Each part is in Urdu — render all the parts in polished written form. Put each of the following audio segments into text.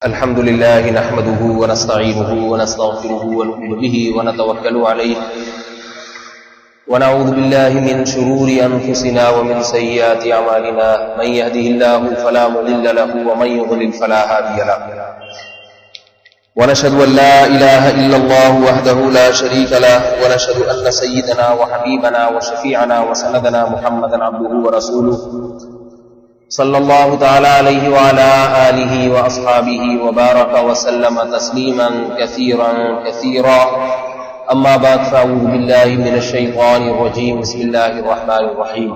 الحمد لله نحمده ونستعينه ونستغفره ونؤمن به ونتوكل عليه ونعوذ بالله من شرور أنفسنا ومن سيئات أعمالنا من يهده الله فلا مضل له ومن يضلل فلا هادي له ونشهد أن لا إله إلا الله وحده لا شريك له ونشهد أن سيدنا وحبيبنا وشفيعنا وسندنا محمدا عبده ورسوله صلى الله تعالى عليه وعلى آله وأصحابه وبارك وسلم تسليما كثيرا كثيرا أما بعد فأعوذ بالله من الشيطان الرجيم بسم الله الرحمن الرحيم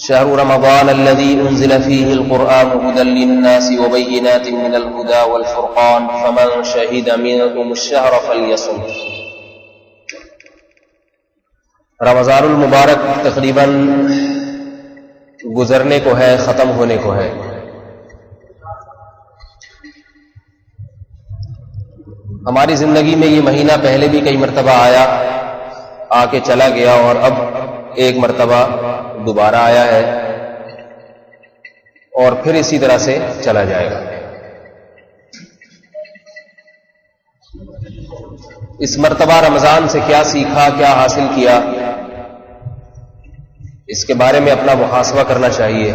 شهر رمضان الذي أنزل فيه القرآن هدى للناس وبينات من الهدى والفرقان فمن شهد منكم الشهر فليصم. رمضان المبارک تقریباً گزرنے کو ہے، ختم ہونے کو ہے. ہماری زندگی میں یہ مہینہ پہلے بھی کئی مرتبہ آیا، آ کے چلا گیا، اور اب ایک مرتبہ دوبارہ آیا ہے اور پھر اسی طرح سے چلا جائے گا. اس مرتبہ رمضان سے کیا سیکھا، کیا حاصل کیا، اس کے بارے میں اپنا محاسبہ کرنا چاہیے.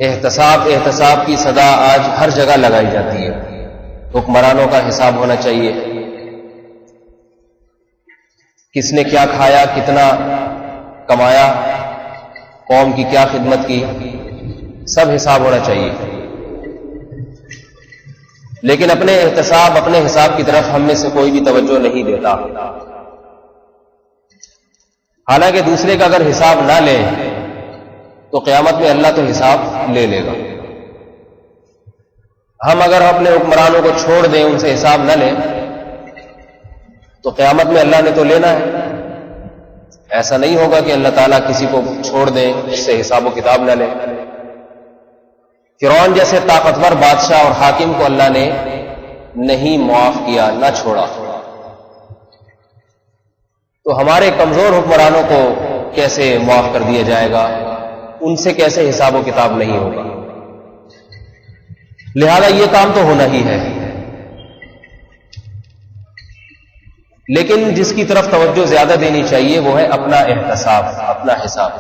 احتساب کی صدا آج ہر جگہ لگائی جاتی ہے. حکمرانوں کا حساب ہونا چاہیے، کس نے کیا کھایا، کتنا کمایا، قوم کی کیا خدمت کی، سب حساب ہونا چاہیے. لیکن اپنے احتساب، اپنے حساب کی طرف ہم میں سے کوئی بھی توجہ نہیں دیتا. حالانکہ دوسرے کا اگر حساب نہ لے تو قیامت میں اللہ تو حساب لے لے گا. ہم اگر اپنے حکمرانوں کو چھوڑ دیں، ان سے حساب نہ لیں، تو قیامت میں اللہ نے تو لینا ہے. ایسا نہیں ہوگا کہ اللہ تعالیٰ کسی کو چھوڑ دیں، اس سے حساب و کتاب نہ لیں. فرعون جیسے طاقتور بادشاہ اور حاکم کو اللہ نے نہیں معاف کیا، نہ چھوڑا، تو ہمارے کمزور حکمرانوں کو کیسے معاف کر دیا جائے گا، ان سے کیسے حساب و کتاب نہیں ہوگا. لہذا یہ کام تو ہونا ہی ہے. لیکن جس کی طرف توجہ زیادہ دینی چاہیے وہ ہے اپنا احتساب، اپنا حساب.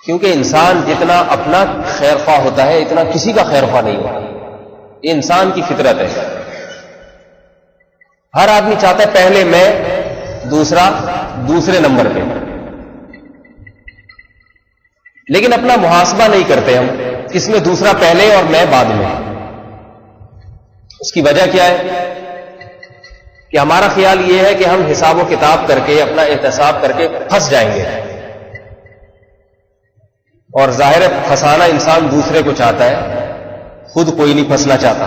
کیونکہ انسان جتنا اپنا خیر خواہ ہوتا ہے اتنا کسی کا خیر خواہ نہیں ہوتا. یہ انسان کی فطرت ہے. ہر آدمی چاہتا ہے پہلے میں، دوسرا دوسرے نمبر پہ. لیکن اپنا محاسبہ نہیں کرتے ہم، کس میں دوسرا پہلے اور میں بعد میں. اس کی وجہ کیا ہے کہ ہمارا خیال یہ ہے کہ ہم حساب و کتاب کر کے، اپنا احتساب کر کے پھنس جائیں گے. اور ظاہر پھنسانا انسان دوسرے کو چاہتا ہے، خود کوئی نہیں پھنسنا چاہتا.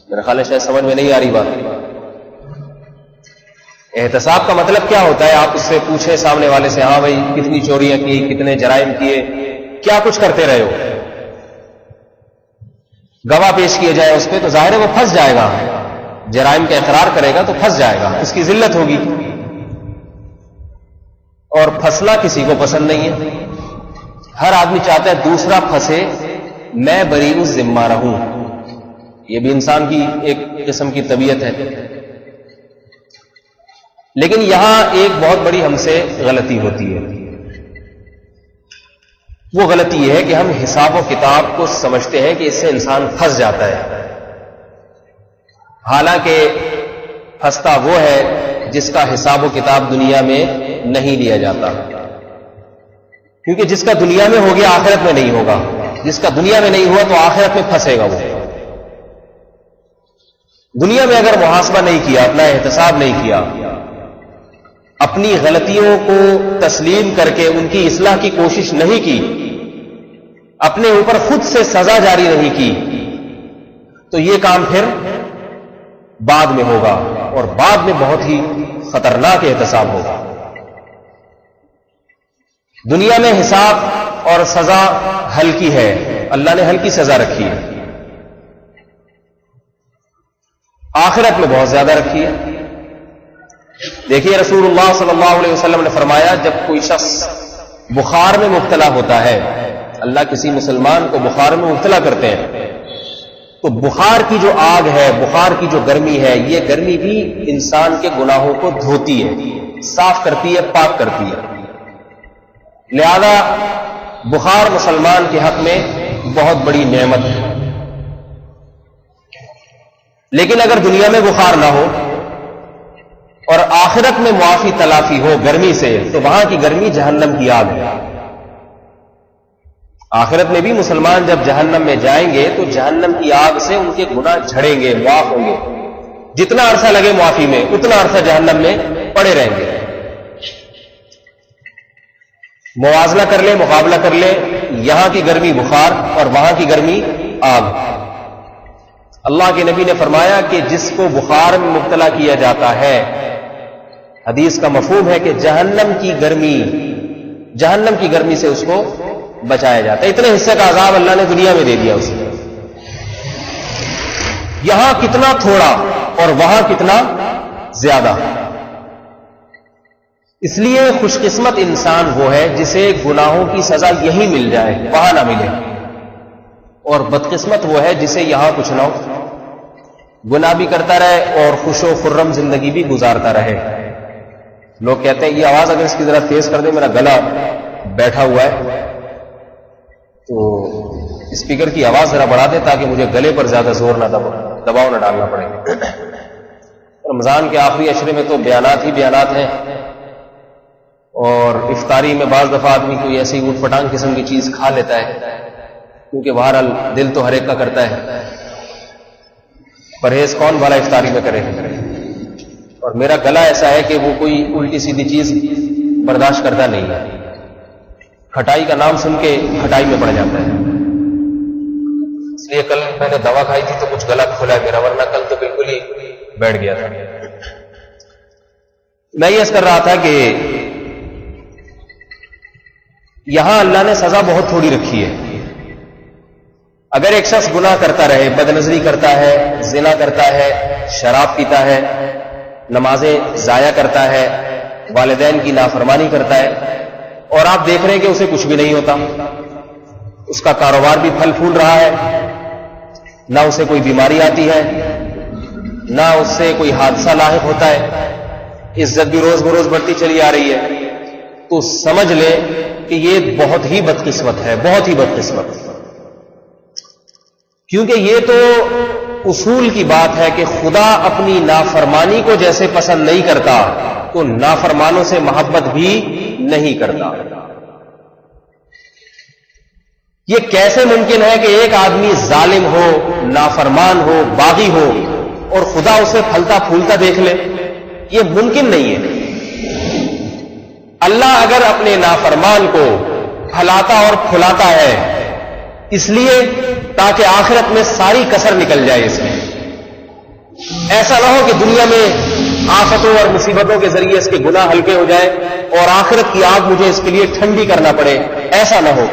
میرا خیال ہے شاید سمجھ میں نہیں آ رہی بات. احتساب کا مطلب کیا ہوتا ہے؟ آپ اس سے پوچھیں سامنے والے سے، ہاں بھائی کتنی چوریاں کی، کتنے جرائم کیے، کیا کچھ کرتے رہے ہو. گواہ پیش کیے جائے اس پہ تو ظاہر ہے وہ پھنس جائے گا. جرائم کا اقرار کرے گا تو پھنس جائے گا، اس کی ذلت ہوگی. اور پھنسنا کسی کو پسند نہیں ہے. ہر آدمی چاہتا ہے دوسرا پھنسے، میں بری الذمہ رہوں. یہ بھی انسان کی ایک قسم کی طبیعت ہے. لیکن یہاں ایک بہت بڑی ہم سے غلطی ہوتی ہے. وہ غلطی یہ ہے کہ ہم حساب و کتاب کو سمجھتے ہیں کہ اس سے انسان پھنس جاتا ہے. حالانکہ پھنستا وہ ہے جس کا حساب و کتاب دنیا میں نہیں لیا جاتا. کیونکہ جس کا دنیا میں ہو گیا آخرت میں نہیں ہوگا. جس کا دنیا میں نہیں ہوا تو آخرت میں پھنسے گا. وہ دنیا میں اگر محاسبہ نہیں کیا، اپنا احتساب نہیں کیا، اپنی غلطیوں کو تسلیم کر کے ان کی اصلاح کی کوشش نہیں کی، اپنے اوپر خود سے سزا جاری نہیں کی، تو یہ کام پھر بعد میں ہوگا، اور بعد میں بہت ہی خطرناک احتساب ہوگا. دنیا میں حساب اور سزا ہلکی ہے، اللہ نے ہلکی سزا رکھی ہے. آخرت میں بہت زیادہ رکھی ہے. دیکھیے رسول اللہ صلی اللہ علیہ وسلم نے فرمایا جب کوئی شخص بخار میں مبتلا ہوتا ہے، اللہ کسی مسلمان کو بخار میں مبتلا کرتے ہیں، تو بخار کی جو آگ ہے، بخار کی جو گرمی ہے، یہ گرمی بھی انسان کے گناہوں کو دھوتی ہے، صاف کرتی ہے، پاک کرتی ہے. لہذا بخار مسلمان کے حق میں بہت بڑی نعمت ہے. لیکن اگر دنیا میں بخار نہ ہو اور آخرت میں معافی تلافی ہو گرمی سے، تو وہاں کی گرمی جہنم کی آگ ہے. آخرت میں بھی مسلمان جب جہنم میں جائیں گے تو جہنم کی آگ سے ان کے گناہ جھڑیں گے، معاف ہوں گے. جتنا عرصہ لگے معافی میں اتنا عرصہ جہنم میں پڑے رہیں گے. موازنہ کر لیں، مقابلہ کر لیں، یہاں کی گرمی بخار اور وہاں کی گرمی آگ. اللہ کے نبی نے فرمایا کہ جس کو بخار میں مبتلا کیا جاتا ہے، حدیث کا مفہوم ہے کہ جہنم کی گرمی سے اس کو بچایا جاتا ہے. اتنے حصے کا عذاب اللہ نے دنیا میں دے دیا اسے. یہاں کتنا تھوڑا اور وہاں کتنا زیادہ. اس لیے خوش قسمت انسان وہ ہے جسے گناہوں کی سزا یہی مل جائے، وہاں نہ ملے، اور بدقسمت وہ ہے جسے یہاں کچھ نہ ہو، گناہ بھی کرتا رہے اور خوش و خرم زندگی بھی گزارتا رہے. لوگ کہتے ہیں یہ آواز اگر اس کی ذرا تیز کر دے، میرا گلا بیٹھا ہوا ہے، تو اسپیکر کی آواز ذرا بڑھا دے تاکہ مجھے گلے پر زیادہ زور نہ دباؤ نہ ڈالنا پڑے. رمضان کے آخری عشرے میں تو بیانات ہی بیانات ہیں، اور افطاری میں بعض دفعہ آدمی کوئی ایسی اوٹ پٹانگ قسم کی چیز کھا لیتا ہے، کیونکہ بہرحال دل تو ہر ایک کا کرتا ہے. پرہیز کون بھلا افطاری میں کرے. اور میرا گلا ایسا ہے کہ وہ کوئی الٹی سیدھی چیز برداشت کرتا نہیں ہے. کھٹائی کا نام سن کے کھٹائی میں پڑ جاتا ہے. اس لیے کل میں نے دوا کھائی تھی تو کچھ گلا کھلا میرا، ورنہ کل تو بالکل ہی بیٹھ گیا تھا. میں یہ کر رہا تھا کہ یہاں اللہ نے سزا بہت تھوڑی رکھی ہے. اگر ایک شخص گناہ کرتا رہے، بد نظری کرتا ہے، زنا کرتا ہے، شراب پیتا ہے، نمازیں ضائع کرتا ہے، والدین کی نافرمانی کرتا ہے، اور آپ دیکھ رہے ہیں کہ اسے کچھ بھی نہیں ہوتا، اس کا کاروبار بھی پھل پھول رہا ہے، نہ اسے کوئی بیماری آتی ہے، نہ اس سے کوئی حادثہ لاحق ہوتا ہے، عزت بھی روز بروز بڑھتی چلی آ رہی ہے، تو سمجھ لیں کہ یہ بہت ہی بدقسمت ہے، بہت ہی بدقسمت. کیونکہ یہ تو اصول کی بات ہے کہ خدا اپنی نافرمانی کو جیسے پسند نہیں کرتا تو نافرمانوں سے محبت بھی نہیں کرتا. یہ کیسے ممکن ہے کہ ایک آدمی ظالم ہو، نافرمان ہو، باغی ہو، اور خدا اسے پھلتا پھولتا دیکھ لے؟ یہ ممکن نہیں ہے. اللہ اگر اپنے نافرمان کو پھلاتا اور پھلاتا ہے اس لیے تاکہ آخرت میں ساری کسر نکل جائے اس میں. ایسا نہ ہو کہ دنیا میں آفتوں اور مصیبتوں کے ذریعے اس کے گناہ ہلکے ہو جائے اور آخرت کی آگ مجھے اس کے لیے ٹھنڈی کرنا پڑے. ایسا نہ ہو.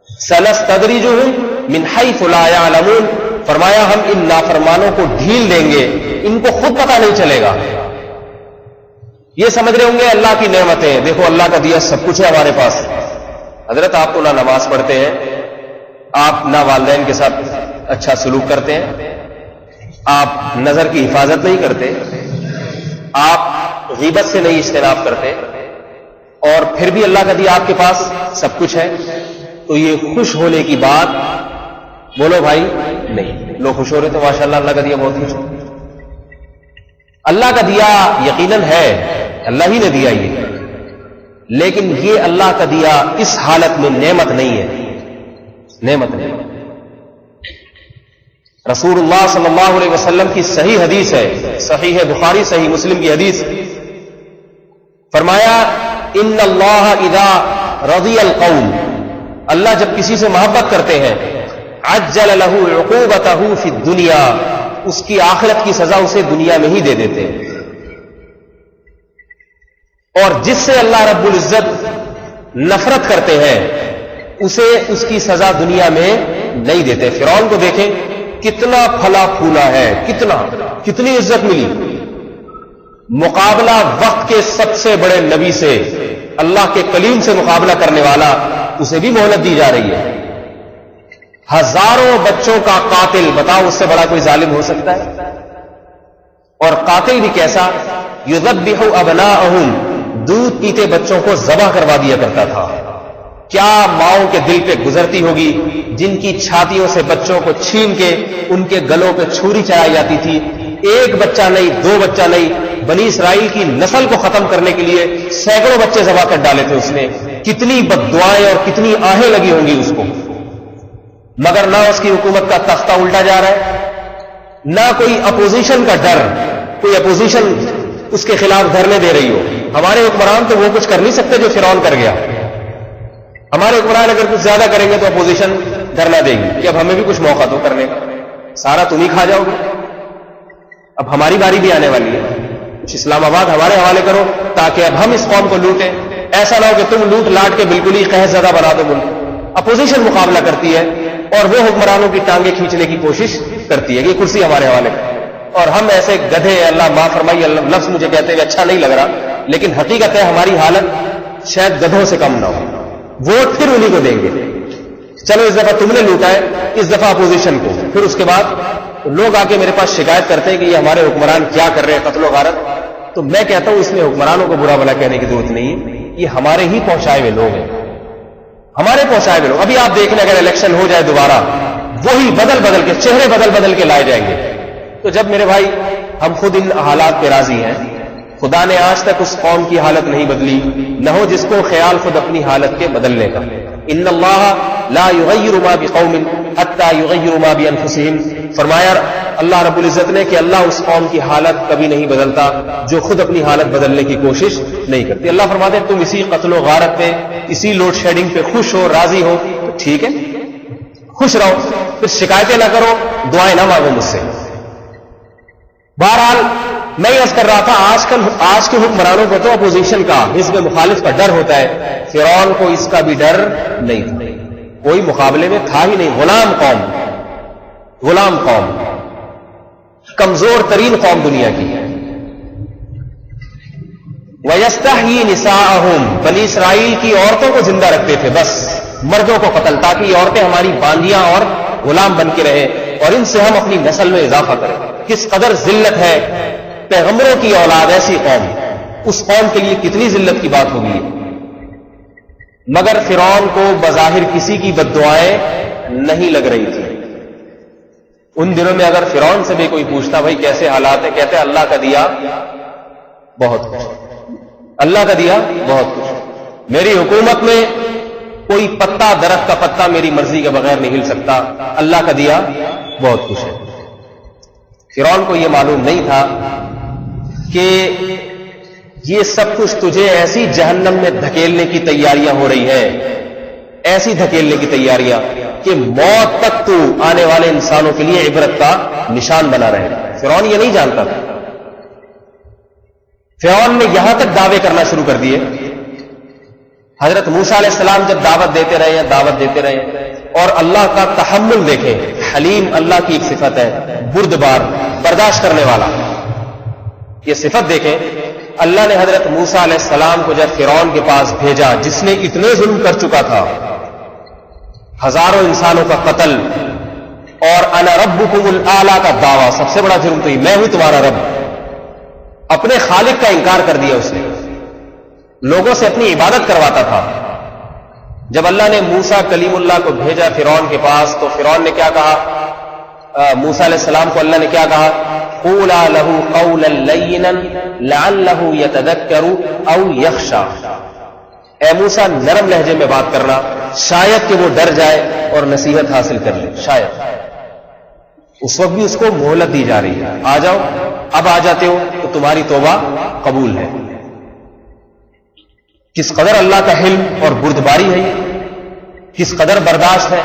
سَنَسْتَدْرِجُهُمْ مِنْ حَيْثُ لَا يَعْلَمُونَ، فرمایا ہم ان نافرمانوں کو ڈھیل دیں گے، ان کو خود پتہ نہیں چلے گا. یہ سمجھ رہے ہوں گے اللہ کی نعمتیں، دیکھو اللہ کا دیا سب کچھ ہے ہمارے پاس. حضرت آپ تو نہ نماز پڑھتے ہیں، آپ نہ والدین کے ساتھ اچھا سلوک کرتے ہیں، آپ نظر کی حفاظت نہیں کرتے، آپ غیبت سے نہیں اجتناب کرتے، اور پھر بھی اللہ کا دیا آپ کے پاس سب کچھ ہے. تو یہ خوش ہونے کی بات بولو بھائی نہیں. لوگ خوش ہو رہے تو ماشاء اللہ اللہ کا دیا بہت کچھ. اللہ کا دیا یقیناً ہے، اللہ ہی نے دیا یہ، لیکن یہ اللہ کا دیا اس حالت میں نعمت نہیں ہے. نعمت نہیں. رسول اللہ صلی اللہ علیہ وسلم کی صحیح حدیث ہے، صحیح بخاری صحیح مسلم کی حدیث، فرمایا ان اللہ اذا رضی القوم، اللہ جب کسی سے محبت کرتے ہیں، عجل له عقوبته فی الدنیا، اس کی آخرت کی سزا اسے دنیا میں ہی دے دیتے ہیں. اور جس سے اللہ رب العزت نفرت کرتے ہیں اسے اس کی سزا دنیا میں نہیں دیتے. فرعون کو دیکھیں، کتنا پھلا پھولا ہے، کتنی عزت ملی. مقابلہ وقت کے سب سے بڑے نبی سے، اللہ کے کلیم سے مقابلہ کرنے والا، اسے بھی مہلت دی جا رہی ہے. ہزاروں بچوں کا قاتل، بتاؤ اس سے بڑا کوئی ظالم ہو سکتا ہے؟ اور قاتل بھی کیسا؟ یذبح ابناءہم، دودھ پیتے بچوں کو ذبح کروا دیا کرتا تھا. کیا ماؤں کے دل پہ گزرتی ہوگی جن کی چھاتیوں سے بچوں کو چھین کے ان کے گلوں پہ چھری چلائی جاتی تھی. ایک بچہ نہیں، دو بچہ نہیں، بنی اسرائیل کی نسل کو ختم کرنے کے لیے سینکڑوں بچے ذبح کر ڈالے تھے اس نے. کتنی بددعائیں اور کتنی آہیں لگی ہوں گی اس کو، مگر نہ اس کی حکومت کا تختہ الٹا جا رہا ہے، نہ کوئی اپوزیشن کا ڈر، کوئی اپوزیشن اس کے خلاف دھرنے دے رہی ہو. ہمارے حکمران تو وہ کچھ کر نہیں سکتے جو فرعون کر گیا. ہمارے حکمران اگر کچھ زیادہ کریں گے تو اپوزیشن دھرنا دے گی کہ اب ہمیں بھی کچھ موقع دو کرنے کا، سارا تم ہی کھا جاؤ گے. اب ہماری باری بھی آنے والی ہے، کچھ اسلام آباد ہمارے حوالے کرو تاکہ اب ہم اس قوم کو لوٹیں. ایسا نہ ہو کہ تم لوٹ لاٹ کے بالکل ہی قحط زدہ بنا دو ملک. اپوزیشن مقابلہ کرتی ہے اور وہ حکمرانوں کی ٹانگیں کھینچنے کی کوشش کرتی ہے کہ یہ کرسی ہمارے حوالے کرو. اور ہم ایسے گدھے، اللہ معاف فرمائیے، لفظ مجھے کہتے ہوئے اچھا نہیں لگ رہا، لیکن حقیقت ہے ہماری حالت شاید گدھوں سے کم نہ ہو. ووٹ پھر انہی کو دیں گے. چلو اس دفعہ تم نے لوٹا ہے، اس دفعہ اپوزیشن کو. پھر اس کے بعد لوگ آ کے میرے پاس شکایت کرتے ہیں کہ یہ ہمارے حکمران کیا کر رہے ہیں، قتل و غارت. تو میں کہتا ہوں اس میں حکمرانوں کو برا بھلا کہنے کی ضرورت نہیں ہے، یہ ہمارے ہی پہنچائے ہوئے لوگ ہیں، ہمارے پہنچائے ہوئے لوگ. ابھی آپ دیکھ لیں اگر الیکشن ہو جائے دوبارہ، وہی بدل کے چہرے بدل کے لائے جائیں گے. تو جب میرے بھائی ہم خود ان حالات پہ راضی ہیں، خدا نے آج تک اس قوم کی حالت نہیں بدلی، نہ ہو جس کو خیال خود اپنی حالت کے بدلنے کا. ان اللہ لا یغیر ما بقوم حتی یغیروا ما بانفسہم، فرمایا اللہ رب العزت نے کہ اللہ اس قوم کی حالت کبھی نہیں بدلتا جو خود اپنی حالت بدلنے کی کوشش نہیں کرتی. اللہ فرماتے ہیں تم اسی قتل و غارت پہ، اسی لوڈ شیڈنگ پہ خوش ہو، راضی ہو، تو ٹھیک ہے، خوش رہو، پھر شکایتیں نہ کرو، دعائیں نہ مانگو مجھ سے. بہرحال میں یہ عرض کر رہا تھا آج کے حکمرانوں کو تو اپوزیشن کا، حزب مخالف کا ڈر ہوتا ہے. فرعون کو اس کا بھی ڈر نہیں تھا، کوئی مقابلے میں تھا ہی نہیں. غلام قوم، کمزور ترین قوم دنیا کی. وَيَسْتَحْيِي نِسَاءَهُمْ، بنی اسرائیل کی عورتوں کو زندہ رکھتے تھے، بس مردوں کو قتل، تاکہ یہ عورتیں ہماری باندیاں اور غلام بن کے رہیں اور ان سے ہم اپنی نسل میں اضافہ کریں. کس قدر ذلت ہے، پیغمبروں کی اولاد ایسی قوم، اس قوم کے لیے کتنی ذلت کی بات ہوگی. مگر فرعون کو بظاہر کسی کی بددعائیں نہیں لگ رہی تھی. ان دنوں میں اگر فرعون سے بھی کوئی پوچھتا بھائی کیسے حالات ہیں، کہتے اللہ کا دیا بہت کچھ، اللہ کا دیا بہت کچھ. میری حکومت میں کوئی پتا، درخت کا پتا میری مرضی کے بغیر نہیں ہل سکتا، اللہ کا دیا بہت کچھ ہے. فرعون کو یہ معلوم نہیں تھا کہ یہ سب کچھ تجھے ایسی جہنم میں دھکیلنے کی تیاریاں ہو رہی ہیں، ایسی دھکیلنے کی تیاریاں کہ موت تک تو آنے والے انسانوں کے لیے عبرت کا نشان بنا رہے. فرعون یہ نہیں جانتا تھا. فرعون نے یہاں تک دعوے کرنا شروع کر دیے. حضرت موسیٰ علیہ السلام جب دعوت دیتے رہے اور اللہ کا تحمل دیکھیں، حلیم اللہ کی ایک صفت ہے، بردبار، برداشت کرنے والا، یہ صفت دیکھیں. اللہ نے حضرت موسیٰ علیہ السلام کو جب فرعون کے پاس بھیجا جس نے اتنے ظلم کر چکا تھا، ہزاروں انسانوں کا قتل اور انا ربکم الاعلی کا دعویٰ، سب سے بڑا جرم تو یہ، میں ہوں تمہارا رب. اپنے خالق کا انکار کر دیا اس نے، لوگوں سے اپنی عبادت کرواتا تھا. جب اللہ نے موسیٰ کلیم اللہ کو بھیجا فرعون کے پاس تو فرعون نے کیا کہا؟ موسیٰ علیہ السلام کو اللہ نے کیا کہا؟ قولا له قولا لینا لعله يتذکر او یخشی، اے موسیٰ نرم لہجے میں بات کرنا، شاید کہ وہ ڈر جائے اور نصیحت حاصل کر لے. شاید اس وقت بھی اس کو مہلت دی جا رہی ہے، آ جاؤ، اب آ جاتے ہو تو تمہاری توبہ قبول ہے. کس قدر اللہ کا حلم اور بردباری ہے، کس قدر برداشت ہے.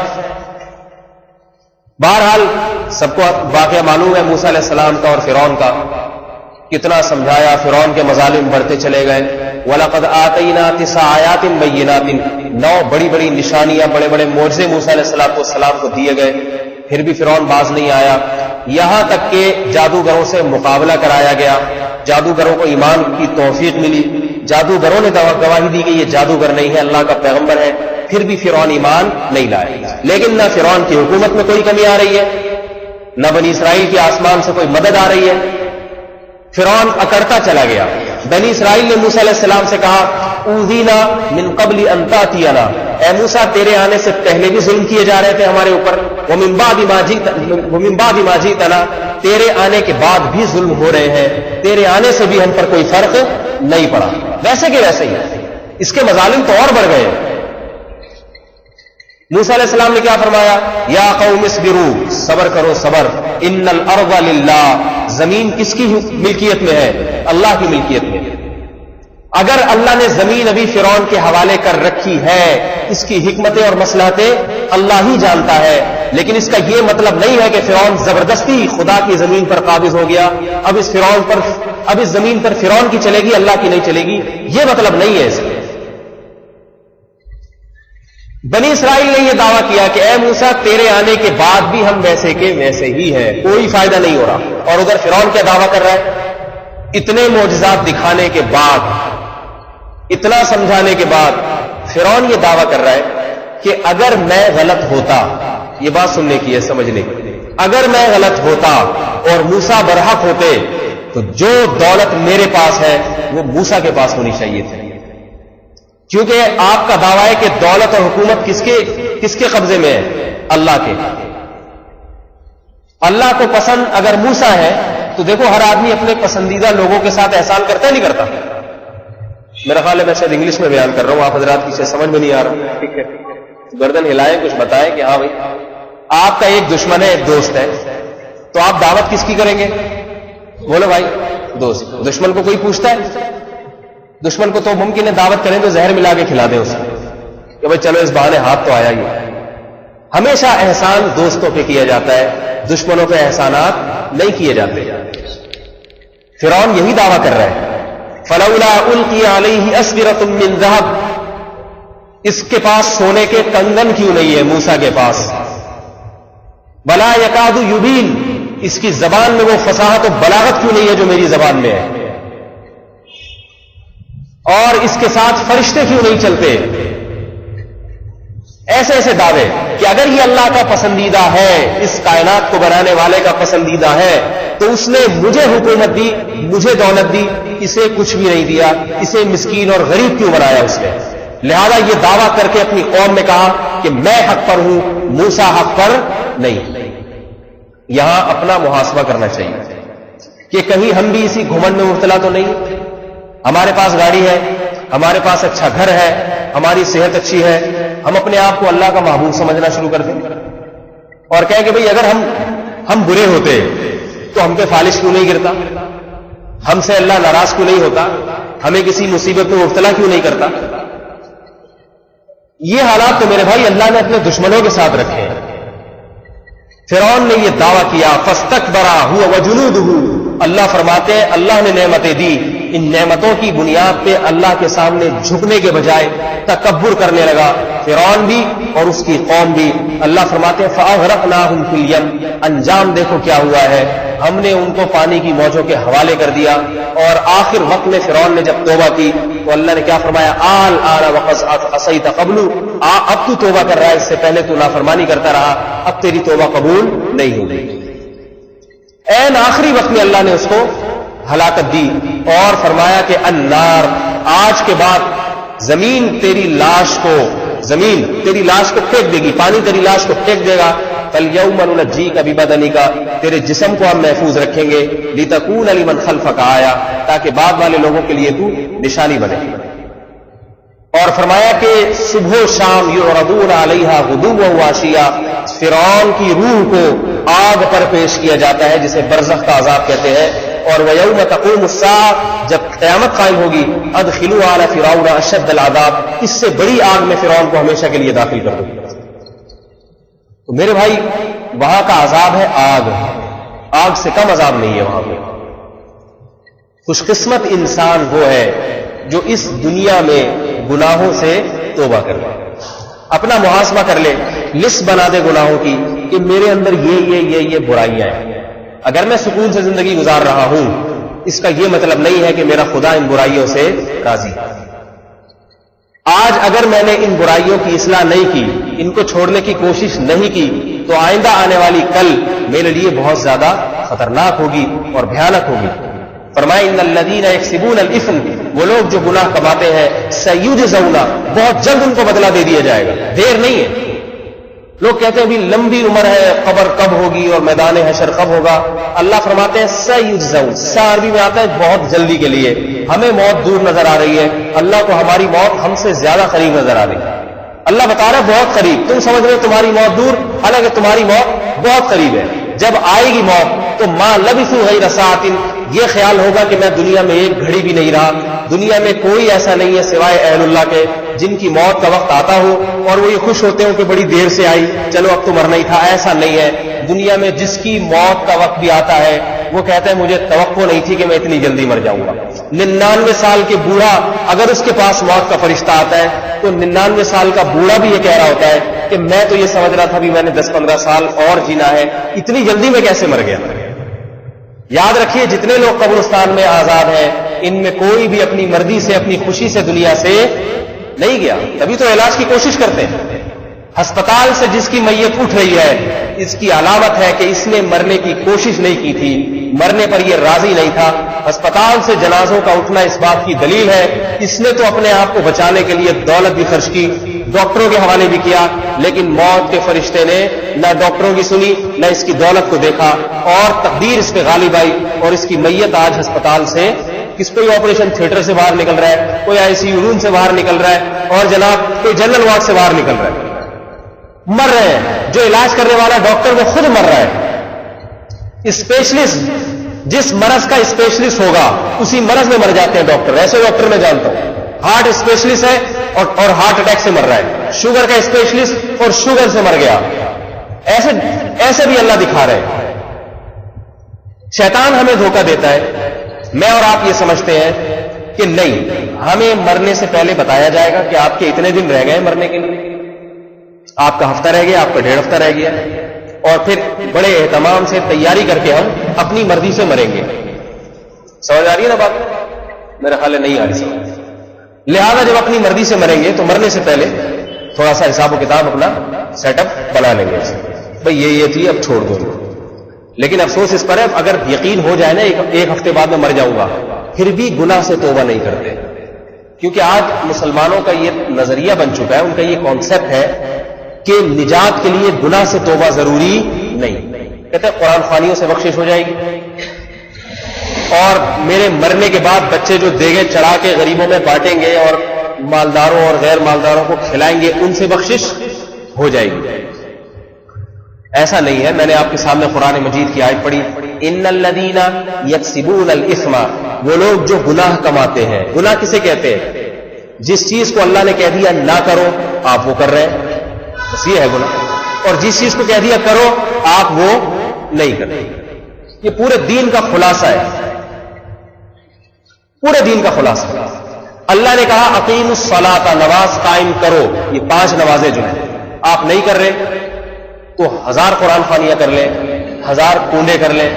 بہرحال سب کو واقعہ معلوم ہے موسیٰ علیہ السلام کا اور فرعون کا. کتنا سمجھایا، فرعون کے مظالم بڑھتے چلے گئے. وَلَقَدْ آتَيْنَا 9 آیَاتٍ بَيِّنَاتٍ، 9 بڑی بڑی نشانیاں، بڑے بڑے معجزے موسیٰ علیہ السلام کو دیے گئے. پھر بھی فرعون باز نہیں آیا، یہاں تک کہ جادوگروں سے مقابلہ کرایا گیا، جادوگروں کو ایمان کی توفیق ملی، جادوگروں نے گواہی دی کہ یہ جادوگر نہیں ہے، اللہ کا پیغمبر ہے، پھر بھی فرعون ایمان نہیں لائے۔ لیکن نہ فرعون کی حکومت میں کوئی کمی آ رہی ہے، نہ بنی اسرائیل کی آسمان سے کوئی مدد آ رہی ہے، فرعون اکڑتا چلا گیا۔ بنی اسرائیل نے موسیٰ علیہ السلام سے کہا اوذینا من قبل ان تاتینا، اے موسیٰ تیرے آنے سے پہلے بھی ظلم کیے جا رہے تھے ہمارے اوپر، ومن بعد ما جئتنا، تیرے آنے کے بعد بھی ظلم ہو رہے ہیں، تیرے آنے سے بھی ہم پر کوئی فرق نہیں پڑا، ویسے کہ ویسے ہی، اس کے مظالم تو اور بڑھ گئے۔ موسیٰ علیہ السلام نے کیا فرمایا؟ یا قوم اصبروا، صبر کرو صبر، ان الارض للہ، زمین کس کی ملکیت میں ہے؟ اللہ کی ملکیت میں۔ اگر اللہ نے زمین ابھی فرعون کے حوالے کر رکھی ہے، اس کی حکمتیں اور مصلحتیں اللہ ہی جانتا ہے، لیکن اس کا یہ مطلب نہیں ہے کہ فرعون زبردستی خدا کی زمین پر قابض ہو گیا، اب اس زمین پر فرعون کی چلے گی، اللہ کی نہیں چلے گی، یہ مطلب نہیں ہے اس کا۔ بنی اسرائیل نے یہ دعویٰ کیا کہ اے موسیٰ تیرے آنے کے بعد بھی ہم ویسے کے ویسے ہی ہیں، کوئی فائدہ نہیں ہو رہا، اور ادھر فرعون کیا دعویٰ کر رہا ہے؟ اتنے معجزات دکھانے کے بعد، اتنا سمجھانے کے بعد فرعون یہ دعویٰ کر رہا ہے کہ اگر میں غلط ہوتا، یہ بات سننے کی ہے، سمجھنے کی، اگر میں غلط ہوتا اور موسیٰ برحق ہوتے تو جو دولت میرے پاس ہے وہ موسیٰ کے پاس ہونی چاہیے تھی، کیونکہ آپ کا دعویٰ ہے کہ دولت اور حکومت کس کے قبضے میں ہے؟ اللہ کے۔ اللہ کو پسند اگر موسیٰ ہے تو دیکھو ہر آدمی اپنے پسندیدہ لوگوں کے ساتھ احسان کرتا ہے نہیں کرتا؟ میرا خیال ہے میں شاید انگلش میں بیان کر رہا ہوں، آپ حضرات کی سمجھ میں نہیں آ رہا، ٹھیک ہے، گردن ہلائیں، کچھ بتائیں کہ ہاں بھائی آپ کا ایک دشمن ہے، ایک دوست ہے، تو آپ دعوت کس کی کریں گے؟ بولو بھائی، دوست۔ دشمن کو کوئی پوچھتا ہے؟ دشمن کو تو ممکن ہے دعوت کریں تو زہر ملا کے کھلا دیں اسے کہ بھائی چلو اس بہانے ہاتھ تو آیا ہی۔ ہمیشہ احسان دوستوں پہ کیا جاتا ہے، دشمنوں پہ احسانات نہیں کیے جاتے۔ فرعون یہی دعویٰ کر رہا ہے، فلولا القی علیہ اسورۃ من ذہب، اس کے پاس سونے کے کنگن کیوں نہیں ہے موسیٰ کے پاس؟ ولا یکاد یبین، اس کی زبان میں وہ فصاحت و بلاغت کیوں نہیں ہے جو میری زبان میں ہے؟ اور اس کے ساتھ فرشتے کیوں نہیں چلتے؟ ایسے ایسے دعوے کہ اگر یہ اللہ کا پسندیدہ ہے، اس کائنات کو بنانے والے کا پسندیدہ ہے، تو اس نے مجھے حکومت دی، مجھے دولت دی، اسے کچھ بھی نہیں دیا، اسے مسکین اور غریب کیوں بنایا اس نے؟ لہذا یہ دعویٰ کر کے اپنی قوم میں کہا کہ میں حق پر ہوں، موسیٰ حق پر نہیں۔ یہاں اپنا محاسبہ کرنا چاہیے کہ کہیں ہم بھی اسی گھمنڈ میں مبتلا تو نہیں؟ ہمارے پاس گاڑی ہے، ہمارے پاس اچھا گھر ہے، ہماری صحت اچھی ہے، ہم اپنے آپ کو اللہ کا محبوب سمجھنا شروع کر دیں اور کہیں کہ بھئی اگر ہم برے ہوتے تو ہم پہ فالش کیوں نہیں گرتا، ہم سے اللہ ناراض کیوں نہیں ہوتا، ہمیں کسی مصیبت میں مبتلا کیوں نہیں کرتا؟ یہ حالات تو میرے بھائی اللہ نے اپنے دشمنوں کے ساتھ رکھے ہیں۔ فرعون نے یہ دعویٰ کیا، فاستکبر هو وجنودہ، اللہ فرماتے ہیں اللہ نے نعمتیں دی، ان نعمتوں کی بنیاد پہ اللہ کے سامنے جھکنے کے بجائے تکبر کرنے لگا فرعون بھی اور اس کی قوم بھی۔ اللہ فرماتے ہیں فاغرقناہم فی الیم، انجام دیکھو کیا ہوا ہے، ہم نے ان کو پانی کی موجوں کے حوالے کر دیا۔ اور آخر وقت میں فرعون نے جب توبہ کی تو اللہ نے کیا فرمایا؟ آل وقد عصیت قبل، اب تو توبہ کر رہا ہے، اس سے پہلے تو نافرمانی کرتا رہا، اب تیری توبہ قبول نہیں ہوگی۔ این آخری وقت میں اللہ نے اس کو ہلاکت دی اور فرمایا کہ النار، آج کے بعد زمین تیری لاش کو پھینک دے گی، پانی تیری لاش کو پھینک دے گا۔ فَالْيَوْمَ نُنَجِّيكَ بِبَدَنِكَ، تیرے جسم کو ہم محفوظ رکھیں گے، لِتَكُونَ لِمَنْ خَلْفَكَ آیَةً، تاکہ بعد والے لوگوں کے لیے تو نشانی بنے۔ اور فرمایا کہ صبح و شام یعرضون علیہا غدوا وعشیا، فرعون کی روح کو آگ پر پیش کیا جاتا ہے جسے برزخ کا عذاب کہتے ہیں۔ اور وَيَوْمَ تَقُومُ السَّاعَةُ، جب قیامت قائم ہوگی، أَدْخِلُوا آلَ فِرْعَوْنَ أَشَدَّ الْعَذَابِ، اس سے بڑی آگ میں فرعون کو ہمیشہ کے لیے داخل کر دو۔ تو میرے بھائی وہاں کا عذاب ہے آگ سے کم عذاب نہیں ہے وہاں پہ۔ خوش قسمت انسان وہ ہے جو اس دنیا میں گناہوں سے توبہ کر لے، اپنا محاسبہ کر لے، لسٹ بنا دے گناہوں کی کہ میرے اندر یہ برائیاں ہیں. اگر میں سکون سے زندگی گزار رہا ہوں اس کا یہ مطلب نہیں ہے کہ میرا خدا ان برائیوں سے راضی ہے. آج اگر میں نے ان برائیوں کی اصلاح نہیں کی, ان کو چھوڑنے کی کوشش نہیں کی, تو آئندہ آنے والی کل میرے لیے بہت زیادہ خطرناک ہوگی اور بھیانک ہوگی. فرمائے ان الذین یکسبون الاثم, وہ لوگ جو گناہ کماتے ہیں, سیجزون, بہت جلد ان کو بدلہ دے دیا جائے گا, دیر نہیں ہے. لوگ کہتے ہیں ابھی لمبی عمر ہے, قبر کب ہوگی اور میدان حشر کب ہوگا. اللہ فرماتے ہیں سیجزون, سا عربی میں آتا ہے بہت جلدی کے لیے. ہمیں موت دور نظر آ رہی ہے, اللہ کو ہماری موت ہم سے زیادہ قریب نظر آ رہی ہے. اللہ بتا رہا ہے بہت قریب, تم سمجھ رہے ہو تمہاری موت دور, حالانکہ تمہاری موت بہت قریب ہے. جب آئے گی موت تو ما لبثوا غیر ساعۃ, یہ خیال ہوگا کہ میں دنیا میں ایک گھڑی بھی نہیں رہا. دنیا میں کوئی ایسا نہیں ہے سوائے اہل اللہ کے جن کی موت کا وقت آتا ہو اور وہ یہ خوش ہوتے ہوں کہ بڑی دیر سے آئی, چلو اب تو مرنا ہی تھا. ایسا نہیں ہے. دنیا میں جس کی موت کا وقت بھی آتا ہے وہ کہتا ہے مجھے توقع نہیں تھی کہ میں اتنی جلدی مر جاؤں گا. 99 سال کے بوڑھا اگر اس کے پاس موت کا فرشتہ آتا ہے تو 99 سال کا بوڑھا بھی یہ کہہ رہا ہوتا ہے کہ میں تو یہ سمجھ رہا تھا بھی میں نے 10-15 سال اور جینا ہے, اتنی جلدی میں کیسے مر گیا. یاد رکھیے جتنے لوگ قبرستان میں آزاد ہیں ان میں کوئی بھی اپنی مرضی سے اپنی خوشی سے دنیا سے نہیں گیا, تبھی تو علاج کی کوشش کرتے ہیں. ہسپتال سے جس کی میت اٹھ رہی ہے اس کی علامت ہے کہ اس نے مرنے کی کوشش نہیں کی تھی, مرنے پر یہ راضی نہیں تھا. ہسپتال سے جنازوں کا اٹھنا اس بات کی دلیل ہے اس نے تو اپنے آپ کو بچانے کے لیے دولت بھی خرچ کی, ڈاکٹروں کے حوالے بھی کیا, لیکن موت کے فرشتے نے نہ ڈاکٹروں کی سنی نہ اس کی دولت کو دیکھا, اور تقدیر اس پہ غالب آئی اور اس کی میت آج ہسپتال سے, کس کوئی آپریشن تھیٹر سے باہر نکل رہا ہے, کوئی آئی سی یو روم سے باہر نکل رہا ہے, اور جناب کوئی جنرل وارڈ سے باہر نکل رہا ہے. مر رہے ہیں. جو علاج کرنے والا ڈاکٹر وہ خود مر رہا ہے. اسپیشلسٹ جس مرض کا اسپیشلسٹ ہوگا اسی مرض میں مر جاتے ہیں ڈاکٹر. ایسے ڈاکٹر میں جانتا ہوں ہارٹ اسپیشلسٹ ہے اور ہارٹ اٹیک سے مر رہا ہے, شوگر کا اسپیشلسٹ اور شوگر سے مر گیا. ایسے بھی اللہ دکھا رہے ہیں. شیطان ہمیں دھوکہ دیتا ہے. میں اور آپ یہ سمجھتے ہیں کہ نہیں, ہمیں مرنے سے پہلے بتایا جائے گا کہ آپ کے اتنے دن رہ گئے مرنے کے لیے, آپ کا ہفتہ رہ گیا, آپ کا 1.5 ہفتہ رہ گیا, اور پھر بڑے اہتمام سے تیاری کر کے ہم اپنی مرضی سے مریں گے. سمجھ آ رہی ہے نا بات؟ میرا خیال ہے نہیں آ رہی سمجھ. لہذا جب اپنی مرضی سے مریں گے تو مرنے سے پہلے تھوڑا سا حساب و کتاب اپنا سیٹ اپ بنا لیں گے. بھئی یہ تھی, اب چھوڑ دو. لیکن افسوس اس پر ہے اگر یقین ہو جائے نا ایک ہفتے بعد میں مر جاؤں گا, پھر بھی گناہ سے توبہ نہیں کرتے. کیونکہ آج مسلمانوں کا یہ نظریہ بن چکا ہے, ان کا یہ کانسیپٹ ہے کہ نجات کے لیے گناہ سے توبہ ضروری نہیں. کہتے ہیں قرآن خوانیوں سے بخشش ہو جائے گی, اور میرے مرنے کے بعد بچے جو دیگیں چڑھا کے غریبوں میں بانٹیں گے اور مالداروں اور غیر مالداروں کو کھلائیں گے ان سے بخشش ہو جائے گی. ایسا نہیں ہے. میں نے آپ کے سامنے قرآن مجید کی آیت پڑھی, ان الذین یکسبون الاثم, وہ لوگ جو گناہ کماتے ہیں. گناہ کسے کہتے ہیں؟ جس چیز کو اللہ نے کہہ دیا نہ کرو آپ وہ کر رہے ہیں, بس یہ ہے گناہ. اور جس چیز کو کہہ دیا کرو آپ وہ نہیں کرتے. یہ پورے دین کا خلاصہ ہے, پورے دین کا خلاصہ. اللہ نے کہا اقیموا الصلاۃ, نماز قائم کرو. یہ 5 نمازیں جو ہیں آپ نہیں کر رہے تو 1000 قرآن خوانیاں کر لیں, 1000 کونڈے کر لیں,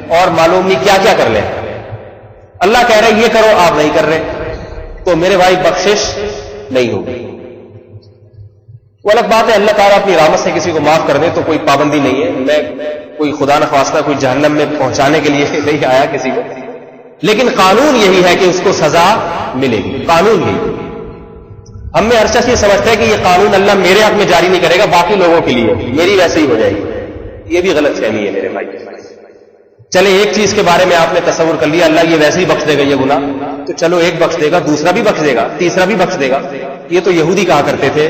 اور معلوم نہیں کیا کیا کر لیں. اللہ کہہ رہے یہ کرو آپ نہیں کر رہے تو میرے بھائی بخشش نہیں ہوگی. وہ الگ بات ہے اللہ تعالیٰ اپنی رحمت سے کسی کو معاف کر دے تو کوئی پابندی نہیں ہے. میں کوئی خدا نخواستہ کوئی جہنم میں پہنچانے کے لیے نہیں آیا کسی کو, لیکن قانون یہی ہے کہ اس کو سزا ملے گی. قانون یہی. ہم میں ہر شخص یہ سمجھتا ہے کہ یہ قانون اللہ میرے حق میں جاری نہیں کرے گا, باقی لوگوں کے لیے میری ویسے ہی ہو جائے گی. یہ بھی غلط فہمی ہے میرے بھائی. چلے ایک چیز کے بارے میں آپ نے تصور کر لیا اللہ یہ ویسے ہی بخش دے گا یہ گناہ, تو چلو ایک بخش دے گا, دوسرا بھی بخش دے گا, تیسرا بھی بخش دے گا. یہ تو یہودی کہا کرتے تھے,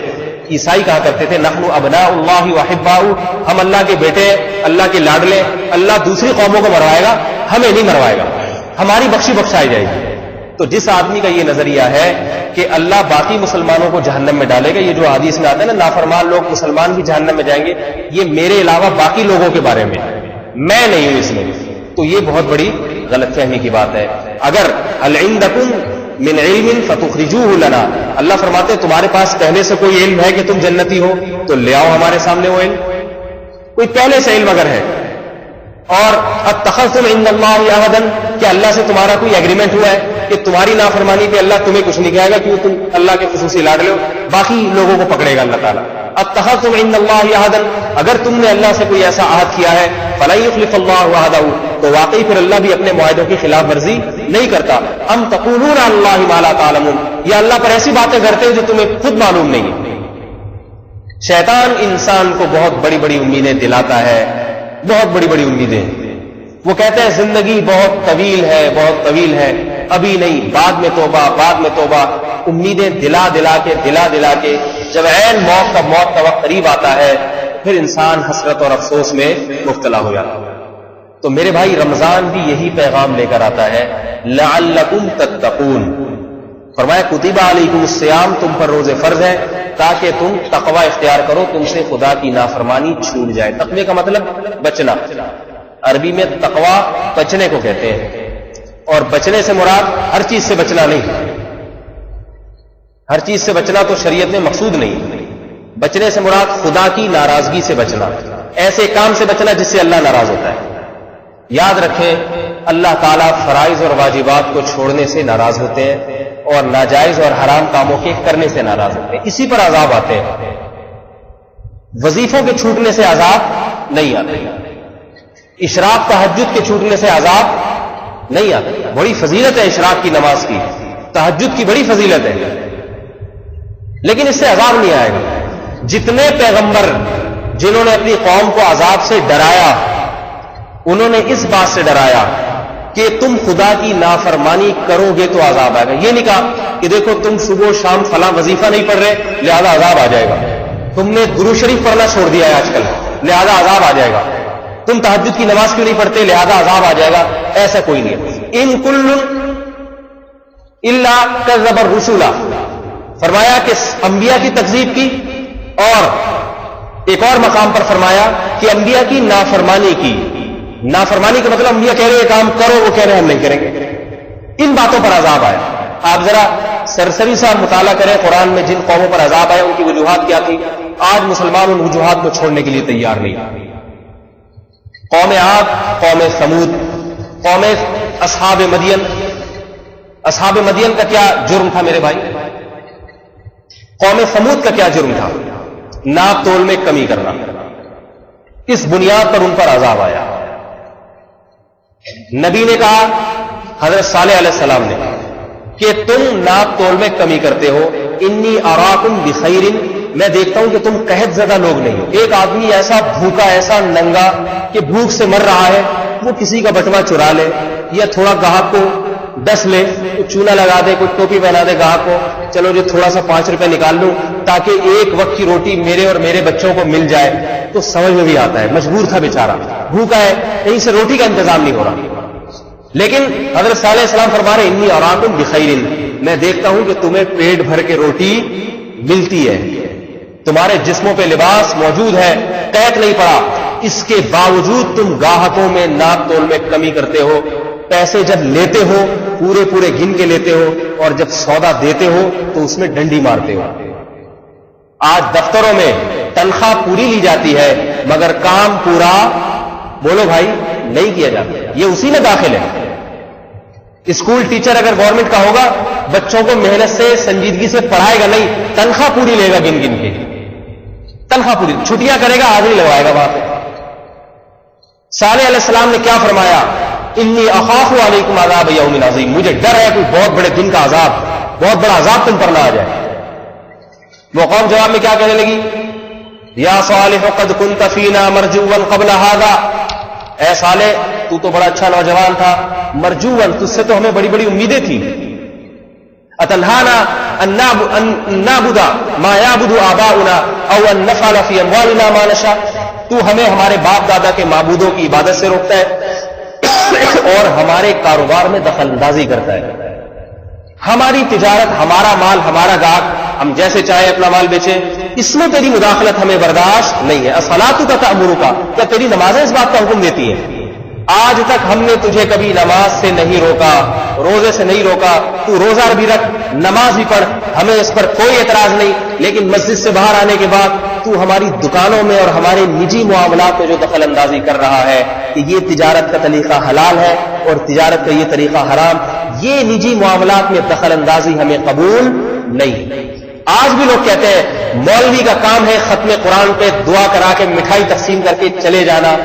عیسائی کہا کرتے تھے نحن ابناء اللہ واحباؤہ, ہم اللہ کے بیٹے, اللہ کے لاڈلے. اللہ دوسری قوموں کو مروائے گا, ہمیں نہیں مروائے گا, ہماری بخشی بخشائی جائے گی. تو جس آدمی کا یہ نظریہ ہے کہ اللہ باقی مسلمانوں کو جہنم میں ڈالے گا, یہ جو حدیث میں آتا ہے نا نافرمان لوگ مسلمان بھی جہنم میں جائیں گے, یہ میرے علاوہ باقی لوگوں کے بارے میں, میں نہیں ہوں اس میں, تو یہ بہت بڑی غلط فہمی کی بات ہے. اگر هل عندکم من علم فتخرجوه لنا, اللہ فرماتے ہیں تمہارے پاس پہلے سے کوئی علم ہے کہ تم جنتی ہو تو لے آؤ ہمارے سامنے وہ علم. کوئی پہلے سے علم اگر ہے، اور اتخذتم عند اللہ عہدا، کہ اللہ سے تمہارا کوئی ایگریمنٹ ہوا ہے کہ تمہاری نافرمانی پہ اللہ تمہیں کچھ نہیں کہے گا کیوں تم اللہ کے خصوصی لاڈلے ہو، باقی لوگوں کو پکڑے گا اللہ تعالیٰ. اتخذتم عند اللہ عہدا، اگر تم نے اللہ سے کوئی ایسا عہد کیا ہے، فلن یخلف اللہ عہدہ، تو واقعی پھر اللہ بھی اپنے معاہدوں کی خلاف ورزی نہیں کرتا. ام تقولون علی اللہ ما لا تعلمون، یا اللہ پر ایسی باتیں کرتے ہیں جو تمہیں خود معلوم نہیں ہے. شیطان انسان کو بہت بڑی بڑی امیدیں دلاتا ہے، بہت بڑی بڑی امیدیں. وہ کہتے ہیں زندگی بہت طویل ہے، بہت طویل ہے، ابھی نہیں، بعد میں توبہ، بعد میں توبہ. امیدیں دلا دلا کے جب عین موت کا وقت قریب آتا ہے پھر انسان حسرت اور افسوس میں مبتلا ہو جاتا ہے. تو میرے بھائی رمضان بھی یہی پیغام لے کر آتا ہے، لعلکم تتقون. فرمایا کتب علیکم الصیام، تم پر روزے فرض ہیں تاکہ تم تقوی اختیار کرو، تم سے خدا کی نافرمانی چھوٹ جائے. تقوی کا مطلب بچنا، عربی میں تقوی بچنے کو کہتے ہیں، اور بچنے سے مراد ہر چیز سے بچنا نہیں، ہر چیز سے بچنا تو شریعت میں مقصود نہیں. بچنے سے مراد خدا کی ناراضگی سے بچنا، ایسے کام سے بچنا جس سے اللہ ناراض ہوتا ہے. یاد رکھیں اللہ تعالیٰ فرائض اور واجبات کو چھوڑنے سے ناراض ہوتے ہیں اور ناجائز اور حرام کاموں کے کرنے سے ناراض ہوتے ہیں، اسی پر عذاب آتے ہیں. وظیفوں کے چھوٹنے سے عذاب نہیں آتے، اشراق تہجد کے چھوٹنے سے عذاب نہیں آتے. بڑی فضیلت ہے اشراق کی نماز کی، تہجد کی بڑی فضیلت ہے، لیکن اس سے عذاب نہیں آئے گا. جتنے پیغمبر جنہوں نے اپنی قوم کو عذاب سے ڈرایا، انہوں نے اس بات سے ڈرایا کہ تم خدا کی نافرمانی کرو گے تو عذاب آئے گا. یہ نہیں کہا کہ دیکھو تم صبح و شام فلاں وظیفہ نہیں پڑھ رہے لہذا عذاب آ جائے گا، تم نے درود شریف پڑھنا چھوڑ دیا ہے آج کل لہذا عذاب آ جائے گا، تم تہجد کی نماز کیوں نہیں پڑھتے لہذا عذاب آ جائے گا. ایسا کوئی نہیں ہے. ان کل الا کذب الرسل، فرمایا کہ انبیاء کی تکذیب کی، اور ایک اور مقام پر فرمایا کہ انبیاء کی نافرمانی کی. نافرمانی کا مطلب انبیاء کہہ رہے ہیں کام کرو، وہ کہہ رہے ہیں ہم نہیں کریں گے. ان باتوں پر عذاب آیا. آپ ذرا سرسری سا مطالعہ کریں قرآن میں جن قوموں پر عذاب آیا ان کی وجوہات کیا تھی. آج مسلمان ان وجوہات کو چھوڑنے کے لیے تیار نہیں. قوم عاد، قوم ثمود، قوم اصحاب مدین. اصحاب مدین کا کیا جرم تھا میرے بھائی؟ قوم ثمود کا کیا جرم تھا؟ ناپ تول میں کمی کرنا. اس بنیاد پر ان پر عذاب آیا. نبی نے کہا، حضرت صالح علیہ السلام نے، کہ تم ناپ تول میں کمی کرتے ہو. انی اراکم بخیر، میں دیکھتا ہوں کہ تم قحط زدہ لوگ نہیں ہو. ایک آدمی ایسا بھوکا، ایسا ننگا کہ بھوک سے مر رہا ہے، وہ کسی کا بٹوا چرا لے یا تھوڑا گاہک کو ڈس لے، کوئی چونا لگا دے، کوئی ٹوپی پہنا دے گاہک کو، چلو جو تھوڑا سا 5 روپے نکال لوں تاکہ ایک وقت کی روٹی میرے اور میرے بچوں کو مل جائے، تو سمجھ میں بھی آتا ہے. مجبور تھا بیچارہ، بھوکا ہے، کہیں سے روٹی کا انتظام نہیں ہو رہا. لیکن حضرت صالح علیہ السلام فرما رہے انی اراکم بخیر، میں دیکھتا ہوں کہ تمہیں پیٹ بھر کے روٹی ملتی ہے، تمہارے جسموں پہ لباس موجود ہے، قحط نہیں پڑا. اس کے باوجود تم گاہکوں میں ناپ تول میں کمی کرتے ہو. پیسے جب لیتے ہو پورے گن کے لیتے ہو، اور جب سودا دیتے ہو تو اس میں ڈنڈی مارتے ہو. آج دفتروں میں تنخواہ پوری لی جاتی ہے مگر کام پورا، بولو بھائی، نہیں کیا جاتا. یہ اسی میں داخل ہے. اسکول ٹیچر اگر گورنمنٹ کا ہوگا بچوں کو محنت سے سنجیدگی سے پڑھائے گا نہیں، تنخواہ پوری لے گا گن گن کے، تنخواہ پوری، چھٹیاں کرے گا، حاضری لگوائے گا وہاں پہ. صالح علیہ السلام نے کیا فرمایا؟ انی اخاف علیکم عذاب یوم عظیم، مجھے ڈر ہے کوئی بہت بڑے دن کا عذاب، بہت بڑا عذاب تم پر نہ آ جائے. وہ قوم جواب میں کیا کہنے لگی؟ یا صالح قد کنت فینا مرجوا قبل هذا، اے صالح تو تو بڑا اچھا نوجوان تھا، مرجوا تجھ سے تو ہمیں بڑی بڑی امیدیں تھیں. اتنہانا ان نعبد ما یعبد آباؤنا او ان نفعل فی اموالنا ما نشاء، تو ہمیں ہمارے باپ دادا کے معبودوں کی عبادت سے روکتا ہے اور ہمارے کاروبار میں دخل اندازی کرتا ہے. ہماری تجارت، ہمارا مال، ہمارا گاہک، ہم جیسے چاہے اپنا مال بیچیں، اس میں تیری مداخلت ہمیں برداشت نہیں ہے. الصلاۃ تأمرک، کیا تیری نمازیں اس بات کا حکم دیتی ہیں؟ آج تک ہم نے تجھے کبھی نماز سے نہیں روکا، روزے سے نہیں روکا، تو روزہ بھی رکھ، نماز بھی پڑھ، ہمیں اس پر کوئی اعتراض نہیں. لیکن مسجد سے باہر آنے کے بعد تو ہماری دکانوں میں اور ہمارے نجی معاملات میں جو دخل اندازی کر رہا ہے کہ یہ تجارت کا طریقہ حلال ہے اور تجارت کا یہ طریقہ حرام، یہ نجی معاملات میں دخل اندازی ہمیں قبول نہیں۔ آج بھی لوگ کہتے ہیں مولوی کا کام ہے ختم قرآن پہ دعا کرا کے مٹھائی تقسیم کر کے چلے جانا،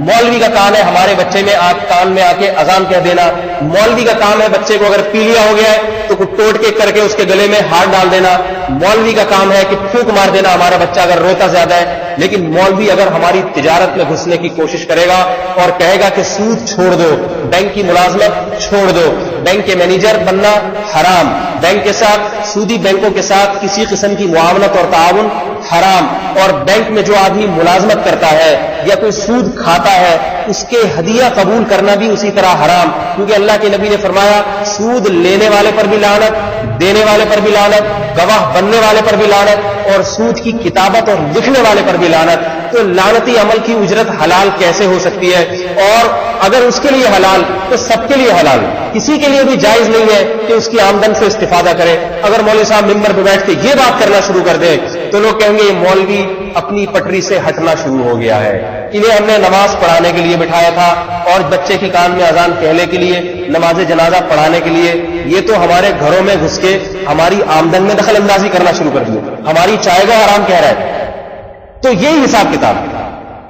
مولوی کا کام ہے ہمارے بچے میں کان میں آ کے اذان کہہ دینا، مولوی کا کام ہے بچے کو اگر پیلیا ہو گیا ہے تو کچھ ٹوٹ کے کر کے اس کے گلے میں ہاتھ ڈال دینا، مولوی کا کام ہے کہ پھونک مار دینا ہمارا بچہ اگر روتا زیادہ ہے۔ لیکن مولوی اگر ہماری تجارت میں گھسنے کی کوشش کرے گا اور کہے گا کہ سود چھوڑ دو، بینک کی ملازمت چھوڑ دو، بینک کے مینیجر بننا حرام، بینک کے ساتھ سودی بینکوں کے ساتھ کسی قسم کی معاونت اور تعاون حرام، اور بینک میں جو آدمی ملازمت کرتا ہے یا کوئی سود کھاتا ہے اس کے ہدیہ قبول کرنا بھی اسی طرح حرام، کیونکہ اللہ کے نبی نے فرمایا سود لینے والے پر بھی لعنت، دینے والے پر بھی لعنت، گواہ بننے والے پر بھی لعنت، اور سود کی کتابت اور لکھنے والے پر بھی لعنت۔ تو لعنتی عمل کی اجرت حلال کیسے ہو سکتی ہے؟ اور اگر اس کے لیے حلال تو سب کے لیے حلال، کسی کے لیے بھی جائز نہیں ہے کہ اس کی آمدن سے استفادہ کرے۔ اگر مولوی صاحب ممبر پہ بیٹھ کے یہ بات کرنا شروع کر دے تو لوگ کہیں گے یہ مولوی اپنی پٹری سے ہٹنا شروع ہو گیا ہے، انہیں ہم نے نماز پڑھانے کے لیے بٹھایا تھا اور بچے کی کان میں اذان کہنے کے لیے، نماز جنازہ پڑھانے کے لیے، یہ تو ہمارے گھروں میں گھس کے ہماری آمدن میں دخل اندازی کرنا شروع کر دی، ہماری چائے کا حرام کہہ رہا ہے۔ تو یہی حساب کتاب ہے۔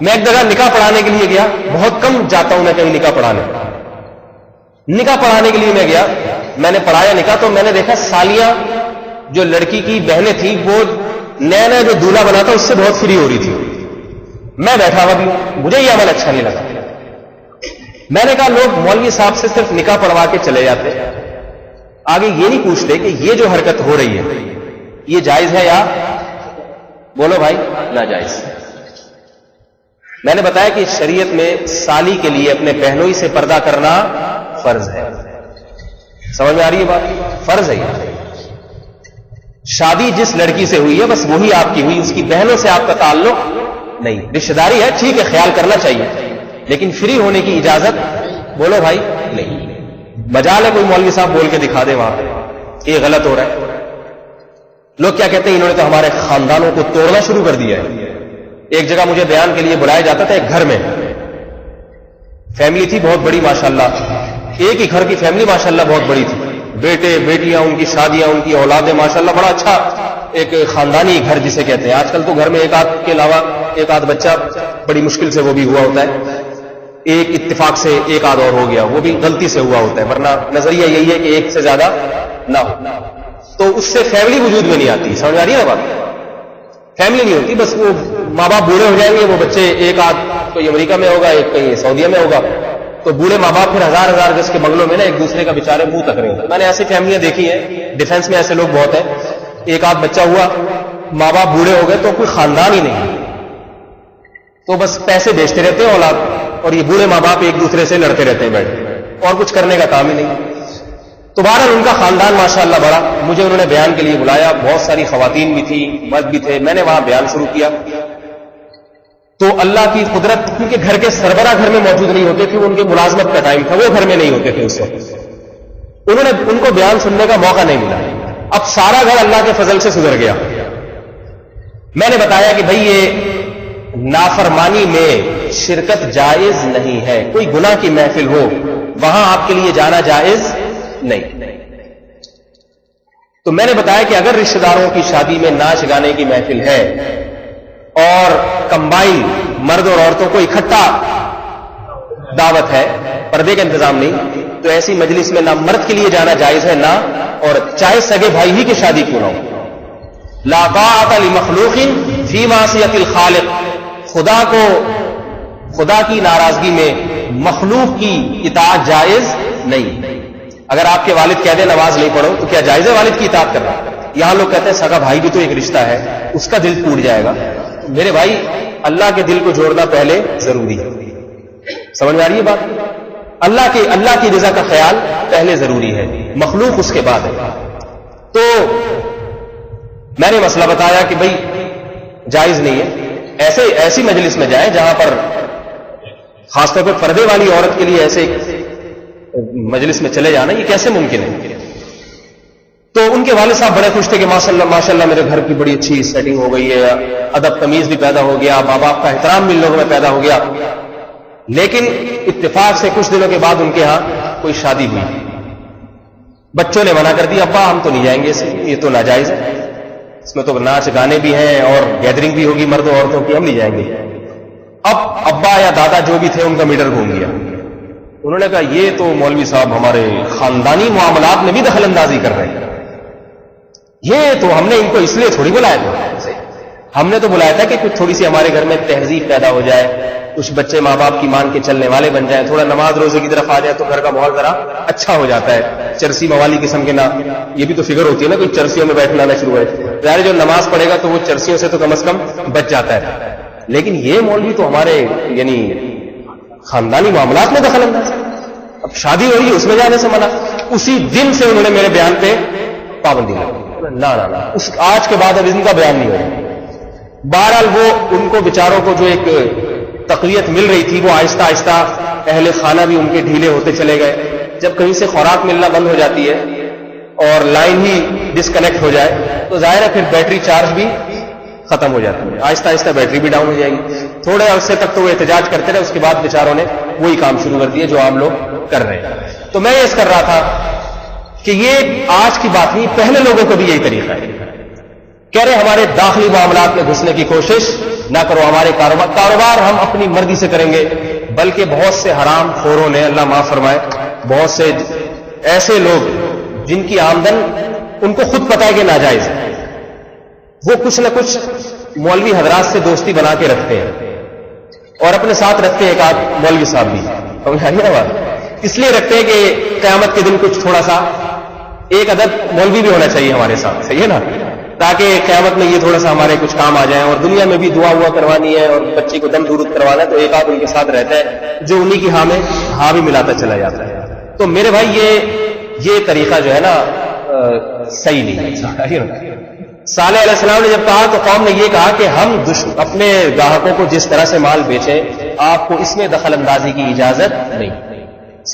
میں ایک جگہ نکاح پڑھانے کے لیے گیا، بہت کم جاتا ہوں میں کہیں نکاح پڑھانے کے لیے میں گیا، میں نے پڑھایا نکاح تو میں نے دیکھا سالیاں جو لڑکی کی بہنیں تھیں وہ نیا نیا جو دولہا بنا تھا اس سے بہت فری ہو رہی تھی۔ میں بیٹھا ہوا بھی، مجھے یہ عمل اچھا نہیں لگا۔ میں نے کہا لوگ مولوی صاحب سے صرف نکاح پڑھوا کے چلے جاتے، آگے یہ نہیں پوچھتے کہ یہ جو حرکت ہو رہی ہے یہ جائز ہے یا بولو بھائی ناجائز۔ میں نے بتایا کہ شریعت میں سالی کے لیے اپنے بہنوئی سے پردہ کرنا فرض ہے، سمجھ میں آ رہی ہے بات؟ فرض ہے۔ شادی جس لڑکی سے ہوئی ہے بس وہی آپ کی ہوئی، اس کی بہنوں سے آپ کا تعلق نہیں، رشتہ داری ہے ٹھیک ہے خیال کرنا چاہیے لیکن فری ہونے کی اجازت بولو بھائی نہیں۔ مجال ہے کوئی مولوی صاحب بول کے دکھا دے وہاں پہ یہ غلط ہو رہا ہے۔ لوگ کیا کہتے ہیں انہوں نے تو ہمارے خاندانوں کو توڑنا شروع کر دیا ہے۔ ایک جگہ مجھے بیان کے لیے بلایا جاتا تھا، ایک گھر میں فیملی تھی بہت بڑی ماشاءاللہ، ایک ہی گھر کی فیملی ماشاءاللہ بہت بڑی تھی، بیٹے بیٹیاں ان کی شادیاں ان کی اولادیں ماشاءاللہ، بڑا اچھا ایک خاندانی گھر جسے کہتے ہیں۔ آج کل تو گھر میں ایک آدھ کے علاوہ ایک آدھ بچہ بڑی مشکل سے وہ بھی ہوا ہوتا ہے، ایک اتفاق سے ایک آدھ اور ہو گیا وہ بھی غلطی سے ہوا ہوتا ہے، ورنہ نظریہ یہی ہے کہ ایک سے زیادہ نہ ہو، تو اس سے فیملی وجود میں نہیں آتی۔ سمجھ آ رہی ہے نا بات؟ فیملی نہیں ہوتی، بس وہ ماں باپ بوڑھے ہو جائیں گے، وہ بچے ایک آدھ کوئی امریکہ میں ہوگا ایک کہیں سعودیہ میں ہوگا، تو بوڑھے ماں باپ پھر ہزار ہزار گز کے بنگلوں میں نا ایک دوسرے کا بیچارے منہ تک رہے ہیں۔ میں نے ایسی فیملیاں دیکھی ہیں، ڈیفینس میں ایسے لوگ بہت ہیں، ایک آدھ بچہ ہوا ماں باپ بوڑھے ہو گئے تو کوئی خاندان ہی نہیں، تو بس پیسے بیچتے رہتے ہیں اولاد، اور یہ بوڑھے ماں باپ ایک دوسرے سے لڑتے رہتے ہیں بیٹھ، اور کچھ کرنے کا کام ہی نہیں۔ تو بہرحال ان کا خاندان ماشاءاللہ بڑا، مجھے انہوں نے بیان کے لیے بلایا، بہت ساری خواتین بھی تھی مرد بھی تھے، میں نے وہاں بیان شروع کیا تو اللہ کی قدرت، کیونکہ گھر کے سربراہ گھر میں موجود نہیں ہوتے تھے، ان کے ملازمت کا ٹائم تھا، وہ گھر میں نہیں ہوتے تھے اس وقت، انہوں نے ان کو بیان سننے کا موقع نہیں ملا۔ اب سارا گھر اللہ کے فضل سے سدھر گیا۔ میں نے بتایا کہ بھئی یہ نافرمانی میں شرکت جائز نہیں ہے، کوئی گناہ کی محفل ہو وہاں آپ کے لیے جانا جائز نہیں۔ تو میں نے بتایا کہ اگر رشتہ داروں کی شادی میں ناچ گانے کی محفل ہے اور کمبائن مرد اور عورتوں کو اکٹھا دعوت ہے، پردے کا انتظام نہیں، تو ایسی مجلس میں نہ مرد کے لیے جانا جائز ہے نہ عورت، چاہے سگے بھائی ہی کی شادی کیوں نہ ہو۔ لا طاعۃ لمخلوق فی معصیۃ الخالق، خدا کی ناراضگی میں مخلوق کی اطاعت جائز نہیں۔ اگر آپ کے والد کہہ دیں نماز نہیں پڑھو تو کیا جائز ہے والد کی اطاعت کرنا؟ یہاں لوگ کہتے ہیں سگا بھائی بھی تو ایک رشتہ ہے، اس کا دل ٹوٹ جائے گا۔ میرے بھائی اللہ کے دل کو جوڑنا پہلے ضروری ہے، سمجھ میں آ رہی ہے بات؟ اللہ کی رضا کا خیال پہلے ضروری ہے، مخلوق اس کے بعد ہے۔ تو میں نے مسئلہ بتایا کہ بھئی جائز نہیں ہے، ایسی مجلس میں جائے جہاں پر خاص طور پر پردے والی عورت کے لیے ایسے مجلس میں چلے جانا یہ کیسے ممکن ہے؟ تو ان کے والد صاحب بڑے خوش تھے کہ ماشاء اللہ میرے گھر کی بڑی اچھی سیٹنگ ہو گئی ہے، ادب تمیز بھی پیدا ہو گیا، ماں باپ کا احترام بھی لوگوں میں پیدا ہو گیا. لیکن اتفاق سے کچھ دنوں کے بعد ان کے ہاں کوئی شادی ہوئی. بچوں نے منع کر دیا، ابا ہم تو نہیں جائیں گے، یہ تو ناجائز ہے، اس میں تو ناچ گانے بھی ہیں اور گیدرنگ بھی ہوگی مردوں عورتوں کی، ہم نہیں جائیں گے. اب ابا یا دادا جو بھی تھے ان کا میٹر گھوم گیا. انہوں نے کہا یہ تو مولوی صاحب ہمارے خاندانی معاملات میں بھی دخل اندازی کر رہے ہیں، یہ تو ہم نے ان کو اس لیے تھوڑی بلایا تھا، ہم نے تو بلایا تھا کہ کچھ تھوڑی سی ہمارے گھر میں تہذیب پیدا ہو جائے، کچھ بچے ماں باپ کی مان کے چلنے والے بن جائیں، تھوڑا نماز روزے کی طرف آ جائے تو گھر کا ماحول ذرا اچھا ہو جاتا ہے. چرسی موالی قسم کے نہ، یہ بھی تو فکر ہوتی ہے نا، کوئی چرسیوں میں بیٹھنا نہ شروع ہے، ظاہر جو نماز پڑھے گا تو وہ چرسیوں سے تو کم از کم بچ جاتا ہے. لیکن یہ مولوی تو ہمارے یعنی خاندانی معاملات میں دخل انداز ہے، اب شادی ہو رہی ہے اس میں جانے سے منع. اسی دن سے انہوں نے میرے بیان پہ پابندی لگائی، نہ اس آج کے بعد اب ان کا بیان نہیں ہوگا. بہرحال وہ ان کو بیچاروں کو جو ایک تقویت مل رہی تھی وہ آہستہ آہستہ اہل خانہ بھی ان کے ڈھیلے ہوتے چلے گئے. جب کہیں سے خوراک ملنا بند ہو جاتی ہے اور لائن ہی ڈسکنیکٹ ہو جائے تو ظاہر ہے پھر بیٹری چارج بھی ختم ہو جاتی ہے، آہستہ آہستہ بیٹری بھی ڈاؤن ہو جائے گی. تھوڑے عرصے تک تو وہ احتجاج کرتے رہے، اس کے بعد بیچاروں نے وہی کام شروع کر دیا جو عام لوگ کر رہے ہیں. تو میں یہ کر رہا تھا کہ یہ آج کی بات نہیں، پہلے لوگوں کو بھی یہی طریقہ ہے. کہہ رہے ہمارے داخلی معاملات میں گھسنے کی کوشش نہ کرو، ہمارے کاروبار ہم اپنی مرضی سے کریں گے. بلکہ بہت سے حرام خوروں نے، اللہ معاف فرمائے، بہت سے ایسے لوگ جن کی آمدن ان کو خود پتہ ہے کہ ناجائز ہے، وہ کچھ نہ کچھ مولوی حضرات سے دوستی بنا کے رکھتے ہیں اور اپنے ساتھ رکھتے ہیں ایک آدھ مولوی صاحب بھی. سمجھ آئی نا بات؟ اس لیے رکھتے ہیں کہ قیامت کے دن کچھ تھوڑا سا ایک عدد مولوی بھی ہونا چاہیے ہمارے ساتھ، صحیح ہے نا، تاکہ قیامت میں یہ تھوڑا سا ہمارے کچھ کام آ جائیں. اور دنیا میں بھی دعا ہوا کروانی ہے اور بچی کو دم درود کروانا ہے تو ایک آدھ ان کے ساتھ رہتا ہے جو انہی کی ہاں میں ہاں بھی ملاتا چلا جاتا ہے. تو میرے بھائی یہ طریقہ جو ہے نا صحیح نہیں ہے. صالح علیہ السلام نے جب کہا تو قوم نے یہ کہا کہ ہم اپنے گاہکوں کو جس طرح سے مال بیچیں آپ کو اس میں دخل اندازی کی اجازت نہیں.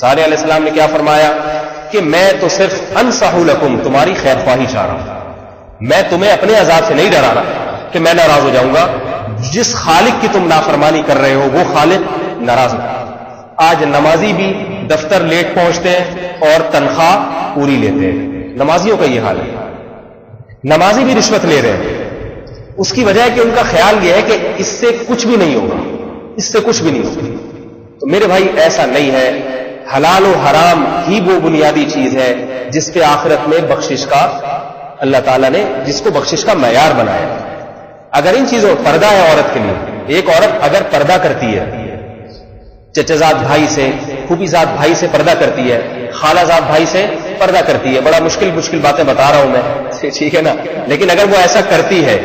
صالح علیہ السلام نے کیا فرمایا کہ میں تو صرف انصح لکم، تمہاری خیر خواہی چاہ رہا ہوں، میں تمہیں اپنے عذاب سے نہیں ڈرا رہا کہ میں ناراض ہو جاؤں گا. جس خالق کی تم نافرمانی کر رہے ہو وہ خالق ناراض ہو. آج نمازی بھی دفتر لیٹ پہنچتے ہیں اور تنخواہ پوری لیتے ہیں، نمازیوں کا یہ حال ہے. نمازی بھی رشوت لے رہے ہیں، اس کی وجہ ہے کہ ان کا خیال یہ ہے کہ اس سے کچھ بھی نہیں ہوگا، اس سے کچھ بھی نہیں ہوگا. تو میرے بھائی ایسا نہیں ہے. حلال و حرام ہی وہ بنیادی چیز ہے جس پہ آخرت میں بخشش کا اللہ تعالیٰ نے جس کو بخشش کا معیار بنایا. اگر ان چیزوں پردہ ہے عورت کے لیے، ایک عورت اگر پردہ کرتی ہے، چچا زاد بھائی سے، پھوپھی زاد بھائی سے پردہ کرتی ہے، خالہ زاد بھائی سے پردہ کرتی ہے، بڑا مشکل باتیں بتا رہا ہوں میں، ٹھیک ہے نا، لیکن اگر وہ ایسا کرتی ہے،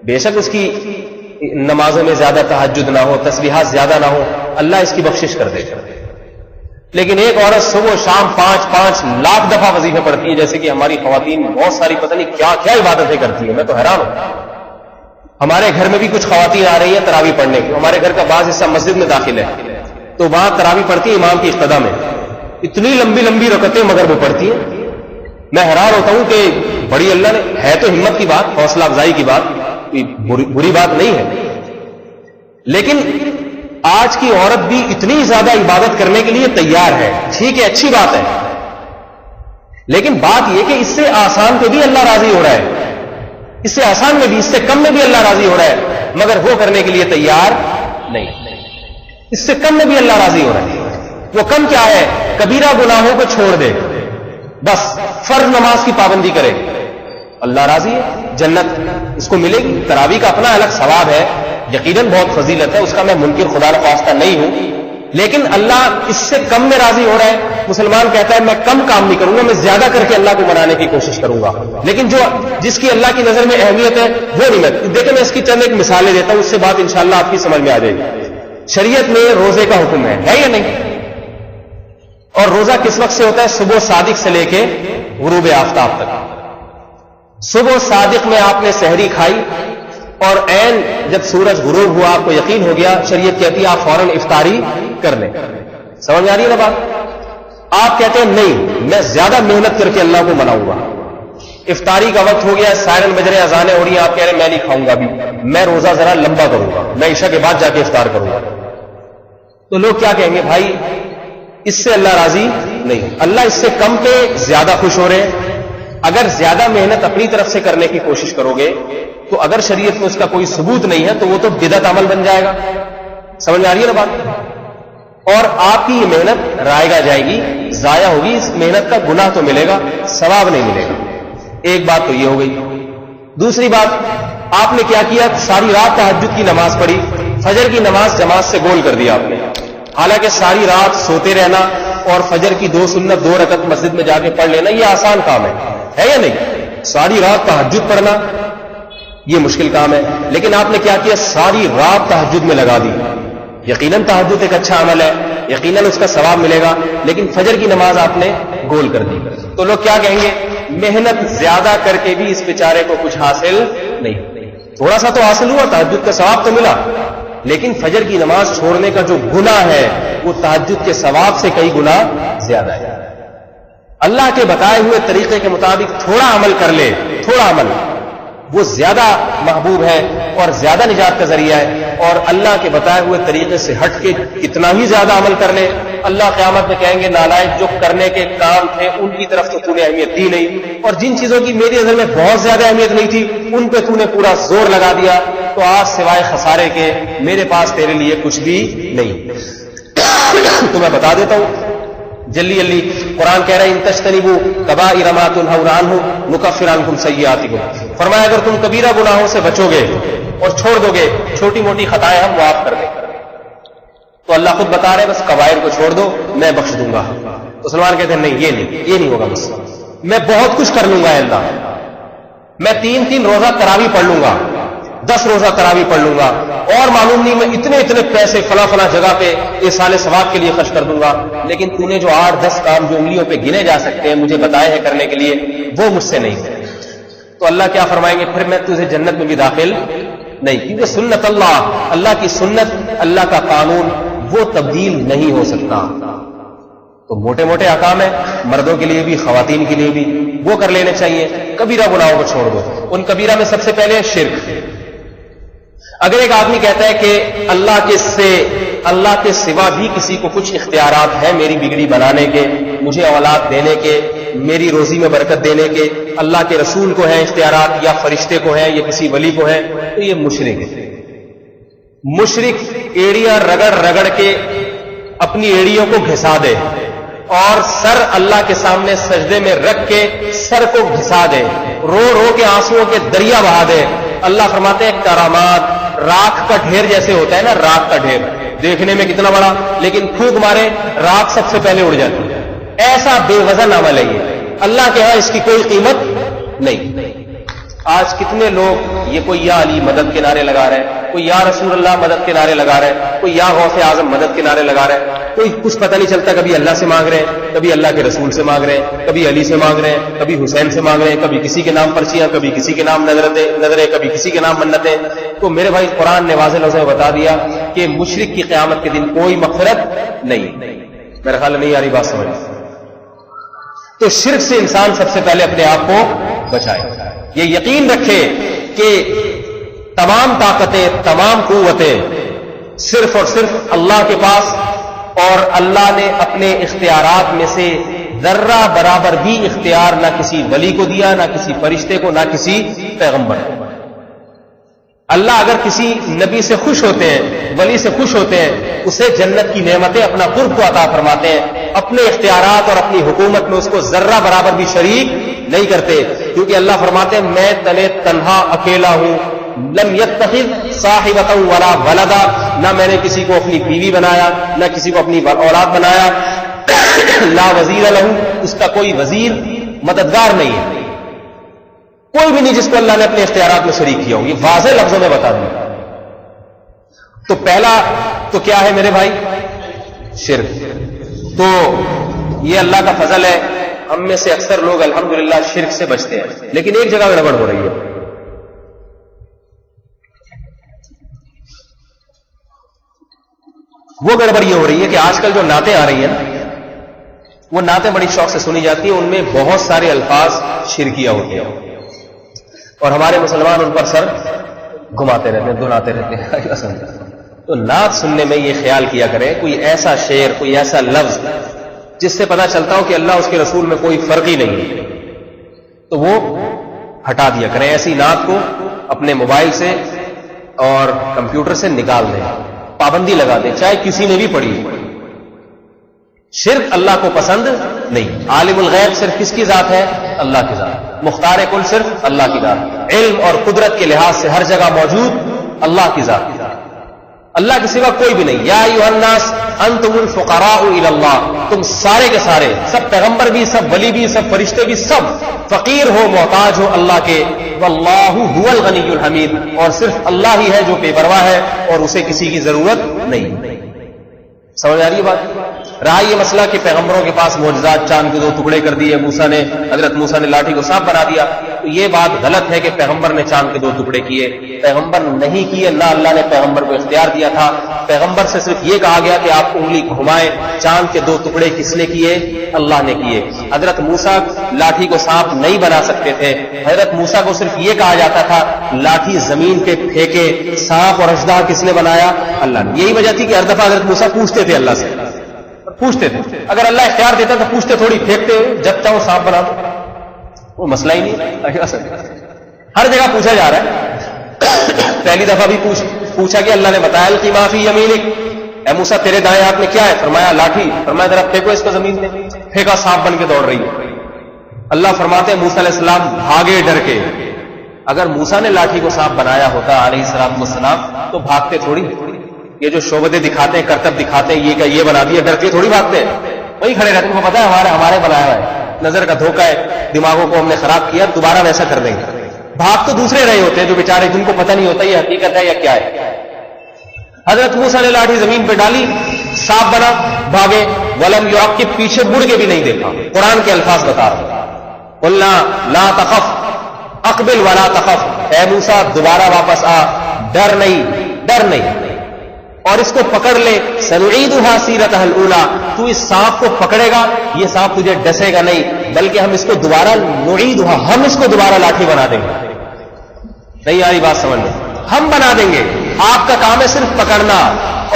بے شک اس کی نمازوں میں زیادہ تہجد نہ ہو، تسبیحات زیادہ نہ ہو، اللہ اس کی بخشش کر دے گا. لیکن ایک عورت صبح و شام 5 لاکھ دفعہ وظیفے پڑھتی ہے، جیسے کہ ہماری خواتین بہت ساری پتہ نہیں کیا کیا عبادتیں کرتی ہیں، میں تو حیران ہوں. ہمارے گھر میں بھی کچھ خواتین آ رہی ہیں تراویح پڑھنے کی، ہمارے گھر کا بعض حصہ مسجد میں داخل ہے تو وہاں تراویح پڑھتی ہے امام کی اقتدا میں، اتنی لمبی رکعتیں مگر وہ پڑھتی ہیں. میں حیران ہوتا ہوں کہ بڑی اللہ نے، ہے تو ہمت کی بات، حوصلہ افزائی کی بات، بری بات نہیں ہے، لیکن آج کی عورت بھی اتنی زیادہ عبادت کرنے کے لیے تیار ہے، ٹھیک ہے اچھی بات ہے، لیکن بات یہ کہ اس سے آسان پہ بھی اللہ راضی ہو رہا ہے، اس سے آسان میں بھی، اس سے کم میں بھی اللہ راضی ہو رہا ہے، مگر وہ کرنے کے لیے تیار نہیں. اس سے کم میں بھی اللہ راضی ہو رہا ہے. وہ کم کیا ہے؟ کبیرہ گناہوں کو چھوڑ دے، بس فرض نماز کی پابندی کرے، اللہ راضی ہے، جنت اس کو ملے گی. تراویح کا اپنا الگ ثواب ہے، یقیناً بہت فضیلت ہے، اس کا میں منکر خدا نخواستہ نہیں ہوں، لیکن اللہ اس سے کم میں راضی ہو رہا ہے. مسلمان کہتا ہے میں کم کام نہیں کروں گا، میں زیادہ کر کے اللہ کو منانے کی کوشش کروں گا، لیکن جس کی اللہ کی نظر میں اہمیت ہے وہ نہیں. میں دیکھیں میں اس کی چند ایک مثالیں دیتا ہوں، اس سے بات انشاءاللہ آپ کی سمجھ میں آ جائے گی. شریعت میں روزے کا حکم ہے یا نہیں؟ اور روزہ کس وقت سے ہوتا ہے؟ صبح صادق سے لے کے غروب آفتاب تک. صبح صادق میں آپ نے سحری کھائی اور عین جب سورج غروب ہوا آپ کو یقین ہو گیا، شریعت کہتی ہے آپ فوراً افطاری کر لیں. سمجھ آ رہی ہے نا بات؟ آپ کہتے ہیں نہیں میں زیادہ محنت کر کے اللہ کو مناؤں گا، افطاری کا وقت ہو گیا، سائرن بج رہے، اذانیں ہو رہی ہیں، آپ کہہ رہے ہیں میں نہیں کھاؤں گا ابھی، میں روزہ ذرا لمبا کروں گا، میں عشاء کے بعد جا کے افطار کروں گا، تو لوگ کیا کہیں گے؟ بھائی اس سے اللہ راضی نہیں، اللہ اس سے کم کے زیادہ خوش ہو رہے ہیں۔ اگر زیادہ محنت اپنی طرف سے کرنے کی کوشش کرو گے تو اگر شریعت میں اس کا کوئی ثبوت نہیں ہے تو وہ تو بدعت عمل بن جائے گا۔ سمجھ میں آ رہی ہے نا بات؟ اور آپ کی یہ محنت رائگاں جائے گی، ضائع ہوگی، اس محنت کا گناہ تو ملے گا، ثواب نہیں ملے گا۔ ایک بات تو یہ ہو گئی۔ دوسری بات، آپ نے کیا کیا؟ ساری رات تہجد کی نماز پڑھی، فجر کی نماز جماعت سے گول کر دیا آپ نے، حالانکہ ساری رات سوتے رہنا اور فجر کی 2 سنت 2 رکعت مسجد میں جا کے پڑھ لینا یہ آسان کام ہے یا نہیں؟ ساری رات تہجد پڑھنا یہ مشکل کام ہے، لیکن آپ نے کیا کیا؟ ساری رات تہجد میں لگا دی۔ یقیناً تہجد ایک اچھا عمل ہے، یقیناً اس کا ثواب ملے گا، لیکن فجر کی نماز آپ نے گول کر دی، تو لوگ کیا کہیں گے؟ محنت زیادہ کر کے بھی اس بیچارے کو کچھ حاصل نہیں، تھوڑا سا تو حاصل ہوا، تہجد کا ثواب تو ملا، لیکن فجر کی نماز چھوڑنے کا جو گناہ ہے وہ تہجد کے ثواب سے کئی گنا زیادہ ہے۔ اللہ کے بتائے ہوئے طریقے کے مطابق تھوڑا عمل کر لے، تھوڑا عمل وہ زیادہ محبوب ہے اور زیادہ نجات کا ذریعہ ہے، اور اللہ کے بتائے ہوئے طریقے سے ہٹ کے کتنا ہی زیادہ عمل کر لے، اللہ قیامت میں کہیں گے نالائق جو کرنے کے کام تھے ان کی طرف تو تو نے اہمیت دی نہیں، اور جن چیزوں کی میری نظر میں بہت زیادہ اہمیت نہیں تھی ان پہ تو نے پورا زور لگا دیا، تو آج سوائے خسارے کے میرے پاس تیرے لیے کچھ بھی نہیں۔ تو میں بتا دیتا ہوں جلدی جلدی، قرآن کہہ رہے ہیں ان تجتنبوا کبائر ما تنہون عنہ نکفر عنکم سیئاتکم، فرمایا اگر تم کبیرہ گناہوں سے بچو گے اور چھوڑ دو گے، چھوٹی موٹی خطائیں ہم معاف کر دیں، تو اللہ خود بتا رہے بس کبائر کو چھوڑ دو میں بخش دوں گا۔ تو سلمان کہتے ہیں نہیں، یہ نہیں ہوگا، بس میں بہت کچھ کر لوں گا اللہ، میں 3 روزہ تراویح پڑھ لوں گا، 10 روزہ تراویح پڑھ لوں گا، اور معلوم نہیں میں اتنے پیسے فلاں جگہ پہ اس سال ثواب کے لیے خرچ کر دوں گا، لیکن تو نے جو 8-10 کام جو انگلیوں پہ گنے جا سکتے ہیں مجھے بتائے ہیں کرنے کے لیے وہ مجھ سے نہیں ہے، تو اللہ کیا فرمائیں گے؟ پھر میں تجھے جنت میں بھی داخل نہیں، کیونکہ سنت اللہ کی سنت، اللہ کا قانون وہ تبدیل نہیں ہو سکتا۔ تو موٹے موٹے احکام ہیں مردوں کے لیے بھی خواتین کے لیے بھی، وہ کر لینے چاہیے۔ کبیرہ گناہوں کو چھوڑ دو، ان کبیرہ میں سب سے پہلے شرک۔ اگر ایک آدمی کہتا ہے کہ اللہ کے سوا بھی کسی کو کچھ اختیارات ہیں میری بگڑی بنانے کے، مجھے اولاد دینے کے، میری روزی میں برکت دینے کے، اللہ کے رسول کو ہیں اختیارات، یا فرشتے کو ہیں، یا کسی ولی کو ہیں، تو یہ مشرک ہے۔ مشرک ایڑیاں رگڑ کے اپنی ایڑیوں کو گھسا دے اور سر اللہ کے سامنے سجدے میں رکھ کے سر کو گھسا دے، رو کے آنسوؤں کے دریا بہا دے۔ اللہ فرماتے ہیں کرامات راکھ کا ڈھیر جیسے ہوتا ہے نا، راکھ کا ڈھیر دیکھنے میں کتنا بڑا، لیکن پھونک مارے راکھ سب سے پہلے اڑ جاتی ہے، ایسا بے وزن عمل ہے یہ، اللہ کے ہاں اس کی کوئی قیمت نہیں۔ آج کتنے لوگ یہ کوئی یا علی مدد کے نعرے لگا رہے ہیں، کوئی یا رسول اللہ مدد کے نعرے لگا رہے ہیں، کوئی یا غوث اعظم مدد کے نعرے لگا رہے ہیں، کوئی کچھ پتہ نہیں چلتا، کبھی اللہ سے مانگ رہے ہیں، کبھی اللہ کے رسول سے مانگ رہے ہیں، کبھی علی سے مانگ رہے ہیں، کبھی حسین سے مانگ رہے ہیں، کبھی کسی کے نام پرچیاں، کبھی کسی کے نام نظریں، کبھی کسی کے نام منتیں۔ تو میرے بھائی قرآن نے واضح لفظوں میں بتا دیا کہ مشرک کی قیامت کے دن کوئی مغفرت نہیں۔ میرا خیال نہیں آ رہی بات سمجھ؟ تو شرک سے انسان سب سے پہلے اپنے آپ کو بچائے، یہ یقین رکھے کہ تمام طاقتیں، تمام قوتیں صرف اور صرف اللہ کے پاس، اور اللہ نے اپنے اختیارات میں سے ذرہ برابر بھی اختیار نہ کسی ولی کو دیا، نہ کسی فرشتے کو، نہ کسی پیغمبر کو۔ اللہ اگر کسی نبی سے خوش ہوتے ہیں، ولی سے خوش ہوتے ہیں، اسے جنت کی نعمتیں، اپنا قرب کو عطا فرماتے ہیں، اپنے اختیارات اور اپنی حکومت میں اس کو ذرہ برابر بھی شریک نہیں کرتے، کیونکہ اللہ فرماتے ہیں میں تلے تنہا اکیلا ہوں، لم یتخذ صاحبۃ ولا ولدا، نہ میں نے کسی کو اپنی بیوی بنایا، نہ کسی کو اپنی اولاد بنایا، لا وزیر لہ، اس کا کوئی وزیر مددگار نہیں ہے، کوئی بھی نہیں جس کو اللہ نے اپنے اختیارات میں شریک کیا ہو، یہ واضح لفظوں میں بتا دوں۔ تو پہلا تو کیا ہے میرے بھائی؟ شرک۔ تو یہ اللہ کا فضل ہے، ہم میں سے اکثر لوگ الحمدللہ شرک سے بچتے ہیں، لیکن ایک جگہ گڑبڑ ہو رہی ہے۔ وہ گڑبڑ یہ ہو رہی ہے کہ آج کل جو نعتیں آ رہی ہیں نا، وہ نعتیں بڑی شوق سے سنی جاتی ہیں، ان میں بہت سارے الفاظ شرکیہ ہوتی ہیں، اور ہمارے مسلمان ان پر سر گھماتے رہتے ہیں، دہراتے رہتے ہیں۔ تو نعت سننے میں یہ خیال کیا کریں کوئی ایسا شعر، کوئی ایسا لفظ جس سے پتہ چلتا ہو کہ اللہ اس کے رسول میں کوئی فرق ہی نہیں ہے، تو وہ ہٹا دیا کریں۔ ایسی نعت کو اپنے موبائل سے اور کمپیوٹر سے نکال دیں، پابندی لگا دیں، چاہے کسی نے بھی پڑھی۔ شرک اللہ کو پسند نہیں۔ عالم الغیب صرف کس کی ذات ہے؟ اللہ کی ذات۔ مختار کل صرف اللہ کی ذات۔ علم اور قدرت کے لحاظ سے ہر جگہ موجود اللہ کی ذات۔ اللہ کے سوا کوئی بھی نہیں۔ یا ایھا الناس انتم الفقراء الی اللہ، تم سارے کے سارے، سب پیغمبر بھی، سب ولی بھی، سب فرشتے بھی، سب فقیر ہو، محتاج ہو اللہ کے۔ واللہ هو الغنی الحمید، اور صرف اللہ ہی ہے جو بے پرواہ ہے اور اسے کسی کی ضرورت نہیں۔ سمجھ آ رہی ہے بات؟ رہا یہ مسئلہ کہ پیغمبروں کے پاس معجزات، چاند کے 2 ٹکڑے کر دیے حضرت موسیٰ نے لاٹھی کو سانپ بنا دیا، تو یہ بات غلط ہے کہ پیغمبر نے چاند کے 2 ٹکڑے کیے۔ پیغمبر نہیں کیے، نہ اللہ نے پیغمبر کو اختیار دیا تھا۔ پیغمبر سے صرف یہ کہا گیا کہ آپ انگلی گھمائیں۔ چاند کے 2 ٹکڑے کس نے کیے؟ اللہ نے کیے۔ حضرت موسیٰ لاٹھی کو سانپ نہیں بنا سکتے تھے، حضرت موسیٰ کو صرف یہ کہا جاتا تھا لاٹھی زمین پہ پھینکے۔ سانپ اور اژدہا کس نے بنایا؟ اللہ نے۔ یہی وجہ تھی کہ ہر دفعہ حضرت موسیٰ پوچھتے تھے اللہ سے، پوچھتے تھے۔ اگر اللہ اختیار دیتا تو پوچھتے تھوڑی، پھینکتے جب چاہو سانپ بنا دو، وہ مسئلہ ہی نہیں۔ ہر جگہ پوچھا جا رہا ہے۔ پہلی دفعہ بھی پوچھا کہ اللہ نے بتایا القی ما فی یمینک، اے موسیٰ تیرے دائیں ہاتھ میں کیا ہے؟ فرمایا لاٹھی۔ فرمایا ذرا پھینکو اس کو زمین میں، پھینکا، سانپ بن کے دوڑ رہی ہے۔ اللہ فرماتے ہیں موسیٰ علیہ السلام بھاگے ڈر کے۔ اگر موسیٰ نے لاٹھی کو سانپ بنایا ہوتا علیہ السلام تو بھاگتے تھوڑی۔ یہ جو شعبدیں دکھاتے ہیں، کرتب دکھاتے ہیں، یہ کہ یہ بنا دیا، ڈر کے تھوڑی بھاگتے ہیں، وہی کھڑے رہتے ہیں۔ ان کو پتا ہے ہمارے بنایا ہوا ہے، نظر کا دھوکہ ہے، دماغوں کو ہم نے خراب کیا، دوبارہ ویسا کر دیں گے۔ بھاگ تو دوسرے رہے ہوتے ہیں جو بیچارے، جن کو پتہ نہیں ہوتا یہ حقیقت ہے یا کیا ہے۔ حضرت موسیٰ نے لاٹھی زمین پہ ڈالی، سانپ بنا، بھاگے۔ ولم یعقب، پیچھے مڑ کے بھی نہیں دیکھا۔ قرآن کے الفاظ بتا رہا ہوں، قلنا لا تخف اقبل ولا تخف، اے موسیٰ دوبارہ واپس آ، ڈر نہیں، اور اس کو پکڑ لے۔ سنعیدها سیرتها الاولی، تو اس سانپ کو پکڑے گا، یہ سانپ تجھے ڈسے گا نہیں، بلکہ ہم اس کو دوبارہ نعیدها، ہم اس کو دوبارہ لاٹھی بنا دیں گے۔ نہیں آئی بات سمجھ میں؟ ہم بنا دیں گے، آپ کا کام ہے صرف پکڑنا،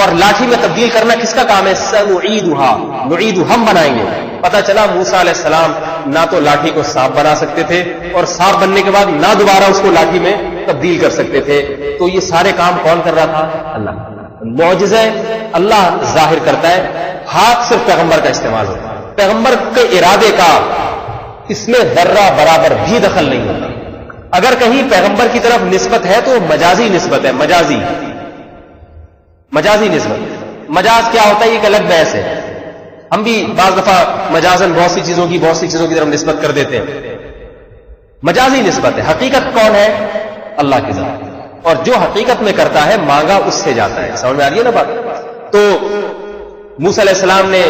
اور لاٹھی میں تبدیل کرنا کس کا کام ہے؟ سنعیدها، نعید، ہم بنائیں گے۔ پتا چلا موسیٰ علیہ السلام نہ تو لاٹھی کو سانپ بنا سکتے تھے، اور سانپ بننے کے بعد نہ دوبارہ اس کو لاٹھی میں تبدیل کر سکتے تھے۔ تو یہ سارے کام کون کر رہا تھا؟ اللہ۔ معجزہ اللہ ظاہر کرتا ہے، ہاتھ صرف پیغمبر کا استعمال ہوتا ہے۔ پیغمبر کے ارادے کا اس میں ذرہ برابر بھی دخل نہیں ہوتا۔ اگر کہیں پیغمبر کی طرف نسبت ہے تو مجازی نسبت ہے، مجازی نسبت۔ مجاز کیا ہوتا ہے؟ یہ ایک الگ بحث ہے، ہم بھی بعض دفعہ مجازن بہت سی چیزوں کی طرف نسبت کر دیتے ہیں۔ مجازی نسبت ہے، حقیقت کون ہے؟ اللہ کی ذات، اور جو حقیقت میں کرتا ہے مانگا اس سے جاتا ہے۔ سمجھ میں آ رہی ہے نا بات؟ تو موسیٰ علیہ السلام نے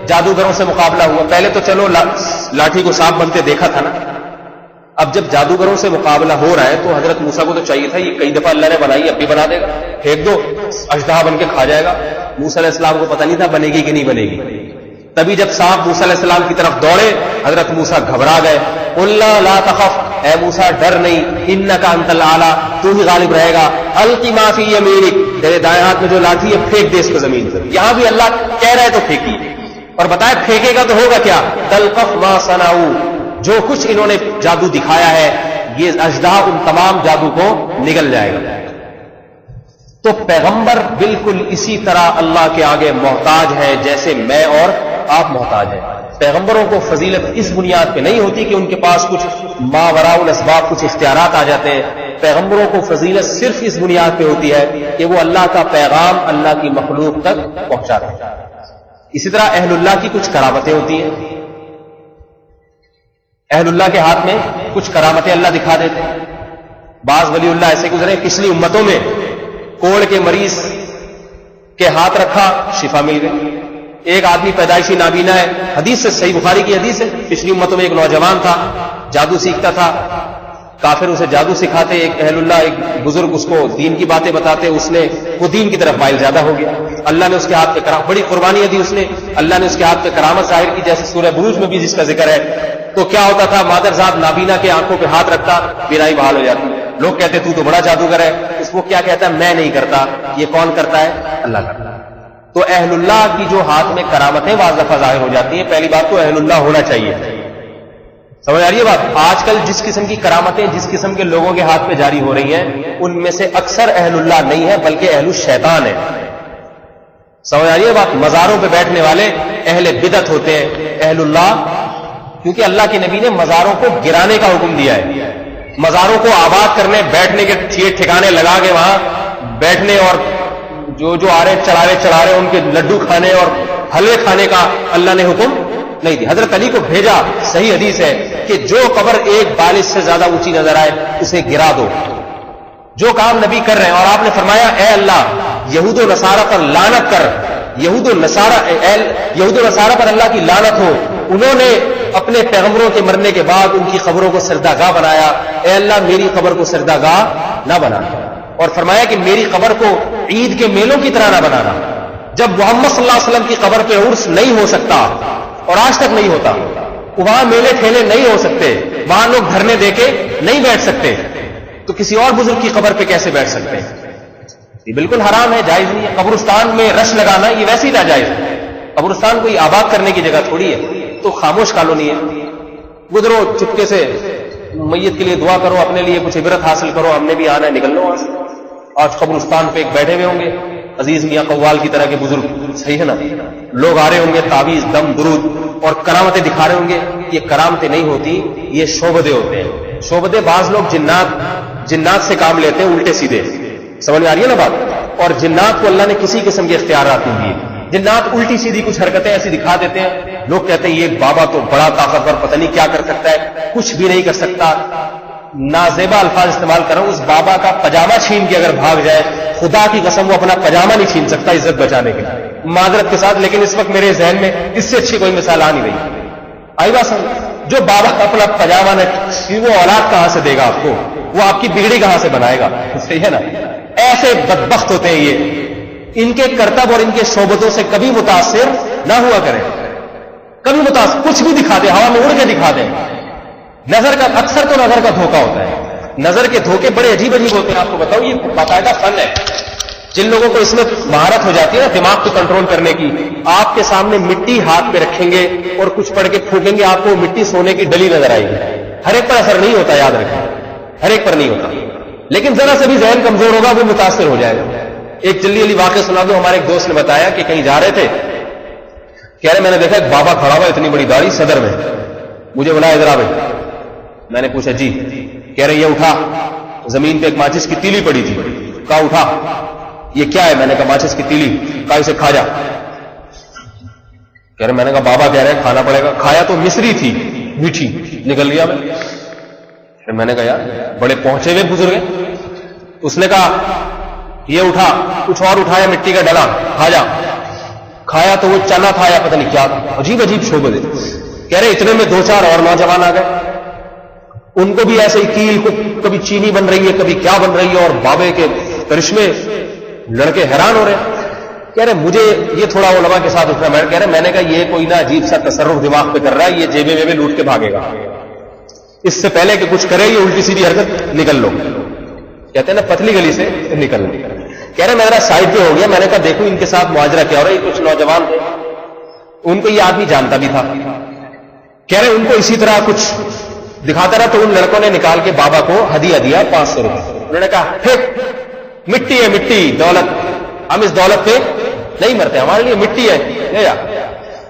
جادوگروں سے مقابلہ ہوا، پہلے تو چلو لاٹھی کو سانپ بنتے دیکھا تھا نا، اب جب جادوگروں سے مقابلہ ہو رہا ہے تو حضرت موسیٰ کو تو چاہیے تھا، یہ کئی دفعہ اللہ نے بنائی، اب بھی بنا دے گا، پھینک دو، اژدہا بن کے کھا جائے گا۔ موسیٰ علیہ السلام کو پتہ نہیں تھا بنے گی کہ نہیں بنے گی۔ تبھی جب سانپ موسیٰ علیہ السلام کی طرف دوڑے، حضرت موسیٰ گھبرا گئے۔ قلنا لا تخف، اے موسیٰ ڈر نہیں، انک انت الاعلی، تو ہی غالب رہے گا۔ القی ما فی یمینک، تیرے دائیں ہاتھ میں جو لاٹھی ہے پھینک دے اس کو زمین پر۔ یہاں بھی اللہ کہہ رہا ہے تو پھینکی، اور بتائے پھینکے گا تو ہوگا کیا؟ تلقف ما صنعوا، جو کچھ انہوں نے جادو دکھایا ہے یہ اژدہا ان تمام جادو کو نگل جائے گا۔ تو پیغمبر بالکل اسی طرح اللہ کے آگے محتاج ہے جیسے میں اور آپ محتاج ہیں۔ پیغمبروں کو فضیلت اس بنیاد پہ نہیں ہوتی کہ ان کے پاس کچھ ماوراء الاسباب کچھ اختیارات آ جاتے ہیں۔ پیغمبروں کو فضیلت صرف اس بنیاد پہ ہوتی ہے کہ وہ اللہ کا پیغام اللہ کی مخلوق تک پہنچاتے ہیں۔ اسی طرح اہل اللہ کی کچھ کرامتیں ہوتی ہیں، اہل اللہ کے ہاتھ میں کچھ کرامتیں اللہ دکھا دیتے ہیں۔ بعض ولی اللہ ایسے گزرے پچھلی امتوں میں، کوڑ کے مریض کے ہاتھ رکھا شفا مل گئی۔ ایک آدمی پیدائشی نابینا ہے، حدیث سے صحیح بخاری کی حدیث ہے، پچھلی امتوں میں ایک نوجوان تھا، جادو سیکھتا تھا، کافر اسے جادو سکھاتے، ایک اہل اللہ ایک بزرگ اس کو دین کی باتیں بتاتے، وہ دین کی طرف مائل زیادہ ہو گیا. اللہ نے اس کے ہاتھ پہ بڑی قربانیاں دی اس نے، اللہ نے اس کے ہاتھ پہ کرامت ظاہر کی، جیسے سورہ بروج میں بھی جس کا ذکر ہے. تو کیا ہوتا تھا، مادرزاد نابینا کے آنکھوں پہ ہاتھ رکھتا، بینائی بحال ہو جاتی. لوگ کہتے تو بڑا جادوگر ہے. وہ کیا کہتا ہے، میں نہیں کرتا، یہ کون کرتا ہے، اللہ کرتا ہے. تو اہل اللہ کی جو ہاتھ میں کرامتیں واضح دفعہ ظاہر ہو جاتی ہیں، پہلی بات تو اہل اللہ ہونا چاہیے. سمجھ آ رہی ہے بات؟ آج کل جس قسم کی کرامتیں جس قسم کے لوگوں کے ہاتھ پہ جاری ہو رہی ہیں، ان میں سے اکثر اہل اللہ نہیں ہے بلکہ اہل الشیطان ہے. سمجھ آ رہی ہے بات؟ مزاروں پہ بیٹھنے والے اہل بدعت ہوتے ہیں. اہل اللہ، کیونکہ اللہ کے نبی نے مزاروں کو گرانے کا حکم دیا ہے. مزاروں کو آباد کرنے، بیٹھنے کے ٹھکانے لگا کے وہاں بیٹھنے، اور جو آ رہے چڑھا رہے ان کے لڈو کھانے اور حلوے کھانے کا اللہ نے حکم نہیں دیا. حضرت علی کو بھیجا، صحیح حدیث ہے کہ جو قبر ایک بالش سے زیادہ اونچی نظر آئے اسے گرا دو. جو کام نبی کر رہے ہیں، اور آپ نے فرمایا اے اللہ یہود و نصارہ پر لعنت کر، یہود و نصارہ پر اللہ کی لعنت ہو. انہوں نے اپنے پیغمبروں کے مرنے کے بعد ان کی قبروں کو سجدہ گاہ بنایا. اے اللہ میری قبر کو سجدہ گاہ نہ بنا. اور فرمایا کہ میری قبر کو عید کے میلوں کی طرح نہ بنانا. جب محمد صلی اللہ علیہ وسلم کی قبر پہ عرس نہیں ہو سکتا، اور آج تک نہیں ہوتا، وہاں میلے ٹھیلے نہیں ہو سکتے، وہاں لوگ دھرنے دے کے نہیں بیٹھ سکتے، تو کسی اور بزرگ کی قبر پہ کیسے بیٹھ سکتے ہیں؟ یہ بالکل حرام ہے، جائز نہیں ہے. قبرستان میں رش لگانا یہ ویسے ہی ناجائز ہے. قبرستان کوئی آباد کرنے کی جگہ تھوڑی ہے، تو خاموش کالونی ہے. گزرو چپکے سے، میت کے لیے دعا کرو، اپنے لیے کچھ عبرت حاصل کرو، ہم نے بھی آنا ہے، نکل لو وہاں سے. آج قبرستان پہ ایک بیٹھے ہوئے ہوں گے عزیز میاں قوال کی طرح کے بزرگ، صحیح ہے نا، لوگ آ رہے ہوں گے تعویذ دم درود اور کرامتیں دکھا رہے ہوں گے. یہ کرامتیں نہیں ہوتی، یہ شعبدے ہوتے ہیں. شعبدے بعض لوگ جنات سے کام لیتے ہیں الٹے سیدھے. سمجھ میں آ رہی ہے نا بات؟ اور جنات کو اللہ نے کسی قسم کے اختیارات نہیں دیے. جنات الٹی سیدھی کچھ حرکتیں ایسی دکھا دیتے ہیں، لوگ کہتے ہیں یہ بابا تو بڑا طاقتور، پتہ نہیں کیا کر سکتا ہے، کچھ بھی نہیں کر سکتا. نازیبا الفاظ استعمال کر رہا ہوں، اس بابا کا پجامہ چھین کے اگر بھاگ جائے، خدا کی قسم وہ اپنا پجامہ نہیں چھین سکتا عزت بچانے کے لیے، معذرت کے ساتھ. لیکن اس وقت میرے ذہن میں اس سے اچھی کوئی مثال آ نہیں رہی. آئی بات سمجھ؟ جو بابا اپنا پجامہ نہ، وہ اولاد کہاں سے دے گا آپ کو؟ وہ آپ کی بگڑی کہاں سے بنائے گا؟ صحیح ہے نا؟ ایسے بدبخت ہوتے ہیں یہ. ان کے کرتب اور ان کے شعبتوں سے کبھی متاثر نہ ہوا کریں. کبھی متاثر کچھ بھی دکھا دیں، ہوا میں اڑ کے دکھا دیں. نظر کا اکثر تو نظر کا دھوکہ ہوتا ہے. نظر کے دھوکے بڑے عجیب عجیب ہوتے ہیں. آپ کو بتاؤ یہ باقاعدہ فن ہے. جن لوگوں کو اس میں مہارت ہو جاتی ہے نا دماغ کو کنٹرول کرنے کی، آپ کے سامنے مٹی ہاتھ پہ رکھیں گے اور کچھ پڑھ کے پھونکیں گے، آپ کو مٹی سونے کی ڈلی نظر آئے گی. ہر ایک پر اثر نہیں ہوتا، یاد رکھیں، ہر ایک پر نہیں ہوتا. لیکن ذرا سے بھی ذہن کمزور ہوگا وہ متاثر ہو جائے گا. ایک جلدی علی واقعہ سنا دو. ہمارے ایک دوست نے بتایا کہ کہیں جا رہے تھے، کہہ رہے میں نے دیکھا ایک بابا کھڑا ہوا اتنی بڑی داڑھی صدر میں، مجھے بلایا ادھر آ بھائی. میں نے پوچھا جی. کہہ رہے یہ اٹھا، زمین پہ ایک ماچس کی تیلی پڑی تھی. کہا اٹھا. یہ کیا ہے؟ میں نے کہا ماچس کی تیلی. کہا اسے کھا جا. کہہ رہے میں نے کہا بابا کہہ رہے کھانا پڑے گا. کھایا تو مصری تھی، میٹھی، نکل لیا میں نے کہا یار بڑے پہنچے ہوئے بزرگ ہیں. اس نے کہا یہ اٹھا، کچھ اور اٹھایا مٹی کا ڈلا، کھا جا. کھایا تو وہ چنا تھا یا پتہ نہیں کیا، عجیب عجیب شعبے دے. کہہ رہے اتنے میں دو چار اور نوجوان آ گئے، ان کو بھی ایسے ہی کیل کو کبھی چینی بن رہی ہے کبھی کیا بن رہی ہے، اور بابے کے کرشمے. لڑکے حیران ہو رہے ہیں. کہہ رہے مجھے یہ تھوڑا علماء کے ساتھ اٹھنا. کہہ رہے میں نے کہا یہ کوئی نہ عجیب سا تصرف دماغ پہ کر رہا ہے، یہ جیبے ویبے لوٹ کے بھاگے گا. اس سے پہلے کہ کچھ کرے یہ الٹی سیدھی حرکت نکل لو. کہتے ہیں نا پتلی گلی سے نکل لو. کہہ رہے میرا سائڈ پہ ہو گیا. میں نے کہا دیکھو ان کے ساتھ معاجرہ کیا ہو رہا ہے. کچھ نوجوان تھے، ان کو یہ آدمی جانتا بھی تھا. کہہ رہے ان کو اسی طرح کچھ دکھاتا رہا تو ان لڑکوں نے نکال کے بابا کو ہدیہ دیا 500 روپئے. انہوں نے کہا پھر مٹی ہے مٹی، دولت، ہم اس دولت پہ نہیں مرتے، ہمارے لیے مٹی ہے.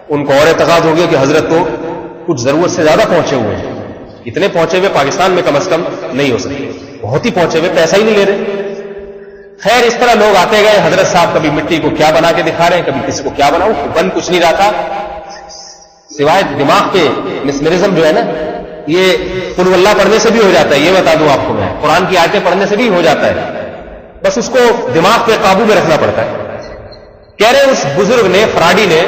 ان کو اور اعتقاد ہو گیا کہ حضرت تو کچھ ضرورت سے زیادہ پہنچے ہوئے ہیں. اتنے پہنچے ہوئے پاکستان میں کم از کم نہیں ہو سکتے، بہت ہی پہنچے ہوئے، پیسہ ہی نہیں لے رہے. خیر اس طرح لوگ آتے گئے. حضرت صاحب کبھی مٹی کو کیا بنا کے دکھا رہے ہیں، کبھی کسی کو کیا بناؤ، بن کچھ نہیں رہا تھا سوائے دماغ پہ مسمرزم جو ہے نا، یہ قل اللہ پڑھنے سے بھی ہو جاتا ہے. یہ بتا دوں آپ کو، میں قرآن کی آیتیں پڑھنے سے بھی ہو جاتا ہے، بس اس کو دماغ پہ قابو میں رکھنا پڑتا ہے. کہہ رہے اس بزرگ نے، فراڈی نے،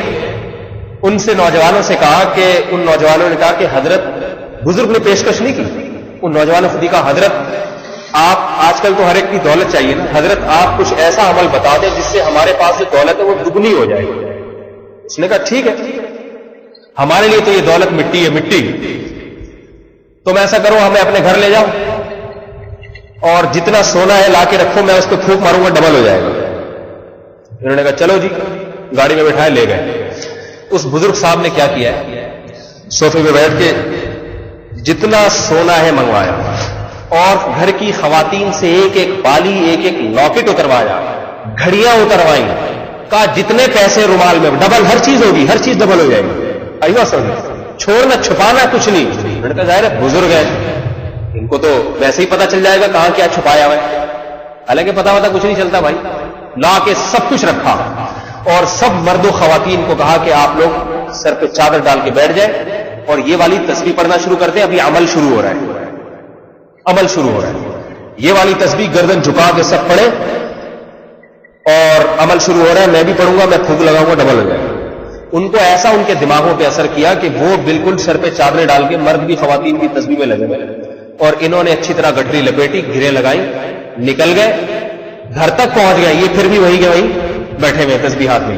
ان سے نوجوانوں سے کہا کہ ان نوجوانوں نے کہا کہ حضرت، بزرگ نے پیشکش نہیں کی ان نوجوان خود ہی کا حضرت آپ آج کل تو ہر ایک کی دولت چاہیے نا، حضرت آپ کچھ ایسا عمل بتا دیں جس سے ہمارے پاس جو دولت ہے وہ دگنی ہو جائے. اس نے کہا ٹھیک ہے، ہمارے لیے تو یہ دولت مٹی ہے، مٹی، تم ایسا کرو ہمیں اپنے گھر لے جاؤ اور جتنا سونا ہے لا کے رکھو، میں اس کو پھونک ماروں گا ڈبل ہو جائے گا. انہوں نے کہا چلو جی، گاڑی میں بٹھائے لے گئے. اس بزرگ صاحب نے کیا کیا ہے، صوفے پہ بیٹھ کے جتنا سونا ہے منگوایا اور گھر کی خواتین سے ایک ایک بالی، ایک ایک لاکٹ اتروایا، گھڑیاں اتروائیں، کہا جتنے پیسے رومال میں ڈبل، ہر چیز ہوگی، ہر چیز ڈبل ہو جائے گی. ایوا سمجھ، چھوڑنا چھپانا کچھ نہیں. انہوں نے کہا ظاہر ہے بزرگ ہے، ان کو تو ویسے ہی پتا چل جائے گا کہاں کیا چھپایا ہوا ہے. حالانکہ پتا کچھ نہیں چلتا بھائی. لا کے سب کچھ رکھا اور سب مرد و خواتین کو کہا کہ آپ لوگ سر پہ چادر ڈال کے بیٹھ جائیں اور یہ والی تسبیح پڑھنا شروع کرتے ہیں. ابھی عمل شروع ہو رہا ہے، عمل شروع ہو رہا ہے. یہ والی تسبیح گردن جھکا کے سب پڑھے اور عمل شروع ہو رہا ہے. میں بھی پڑھوں گا، میں پھونک لگاؤں گا، ڈبل ہو جائے گا. ان کو ایسا ان کے دماغوں پہ اثر کیا کہ وہ بالکل سر پہ چادریں ڈال کے مرد بھی خواتین کی تسبیح میں لگے گئے اور انہوں نے اچھی طرح گٹری لپیٹی، گھریں لگائی، نکل گئے، گھر تک پہنچ گئے. یہ پھر بھی وہی کے وہی بیٹھے ہوئے تسبیح ہاتھ میں.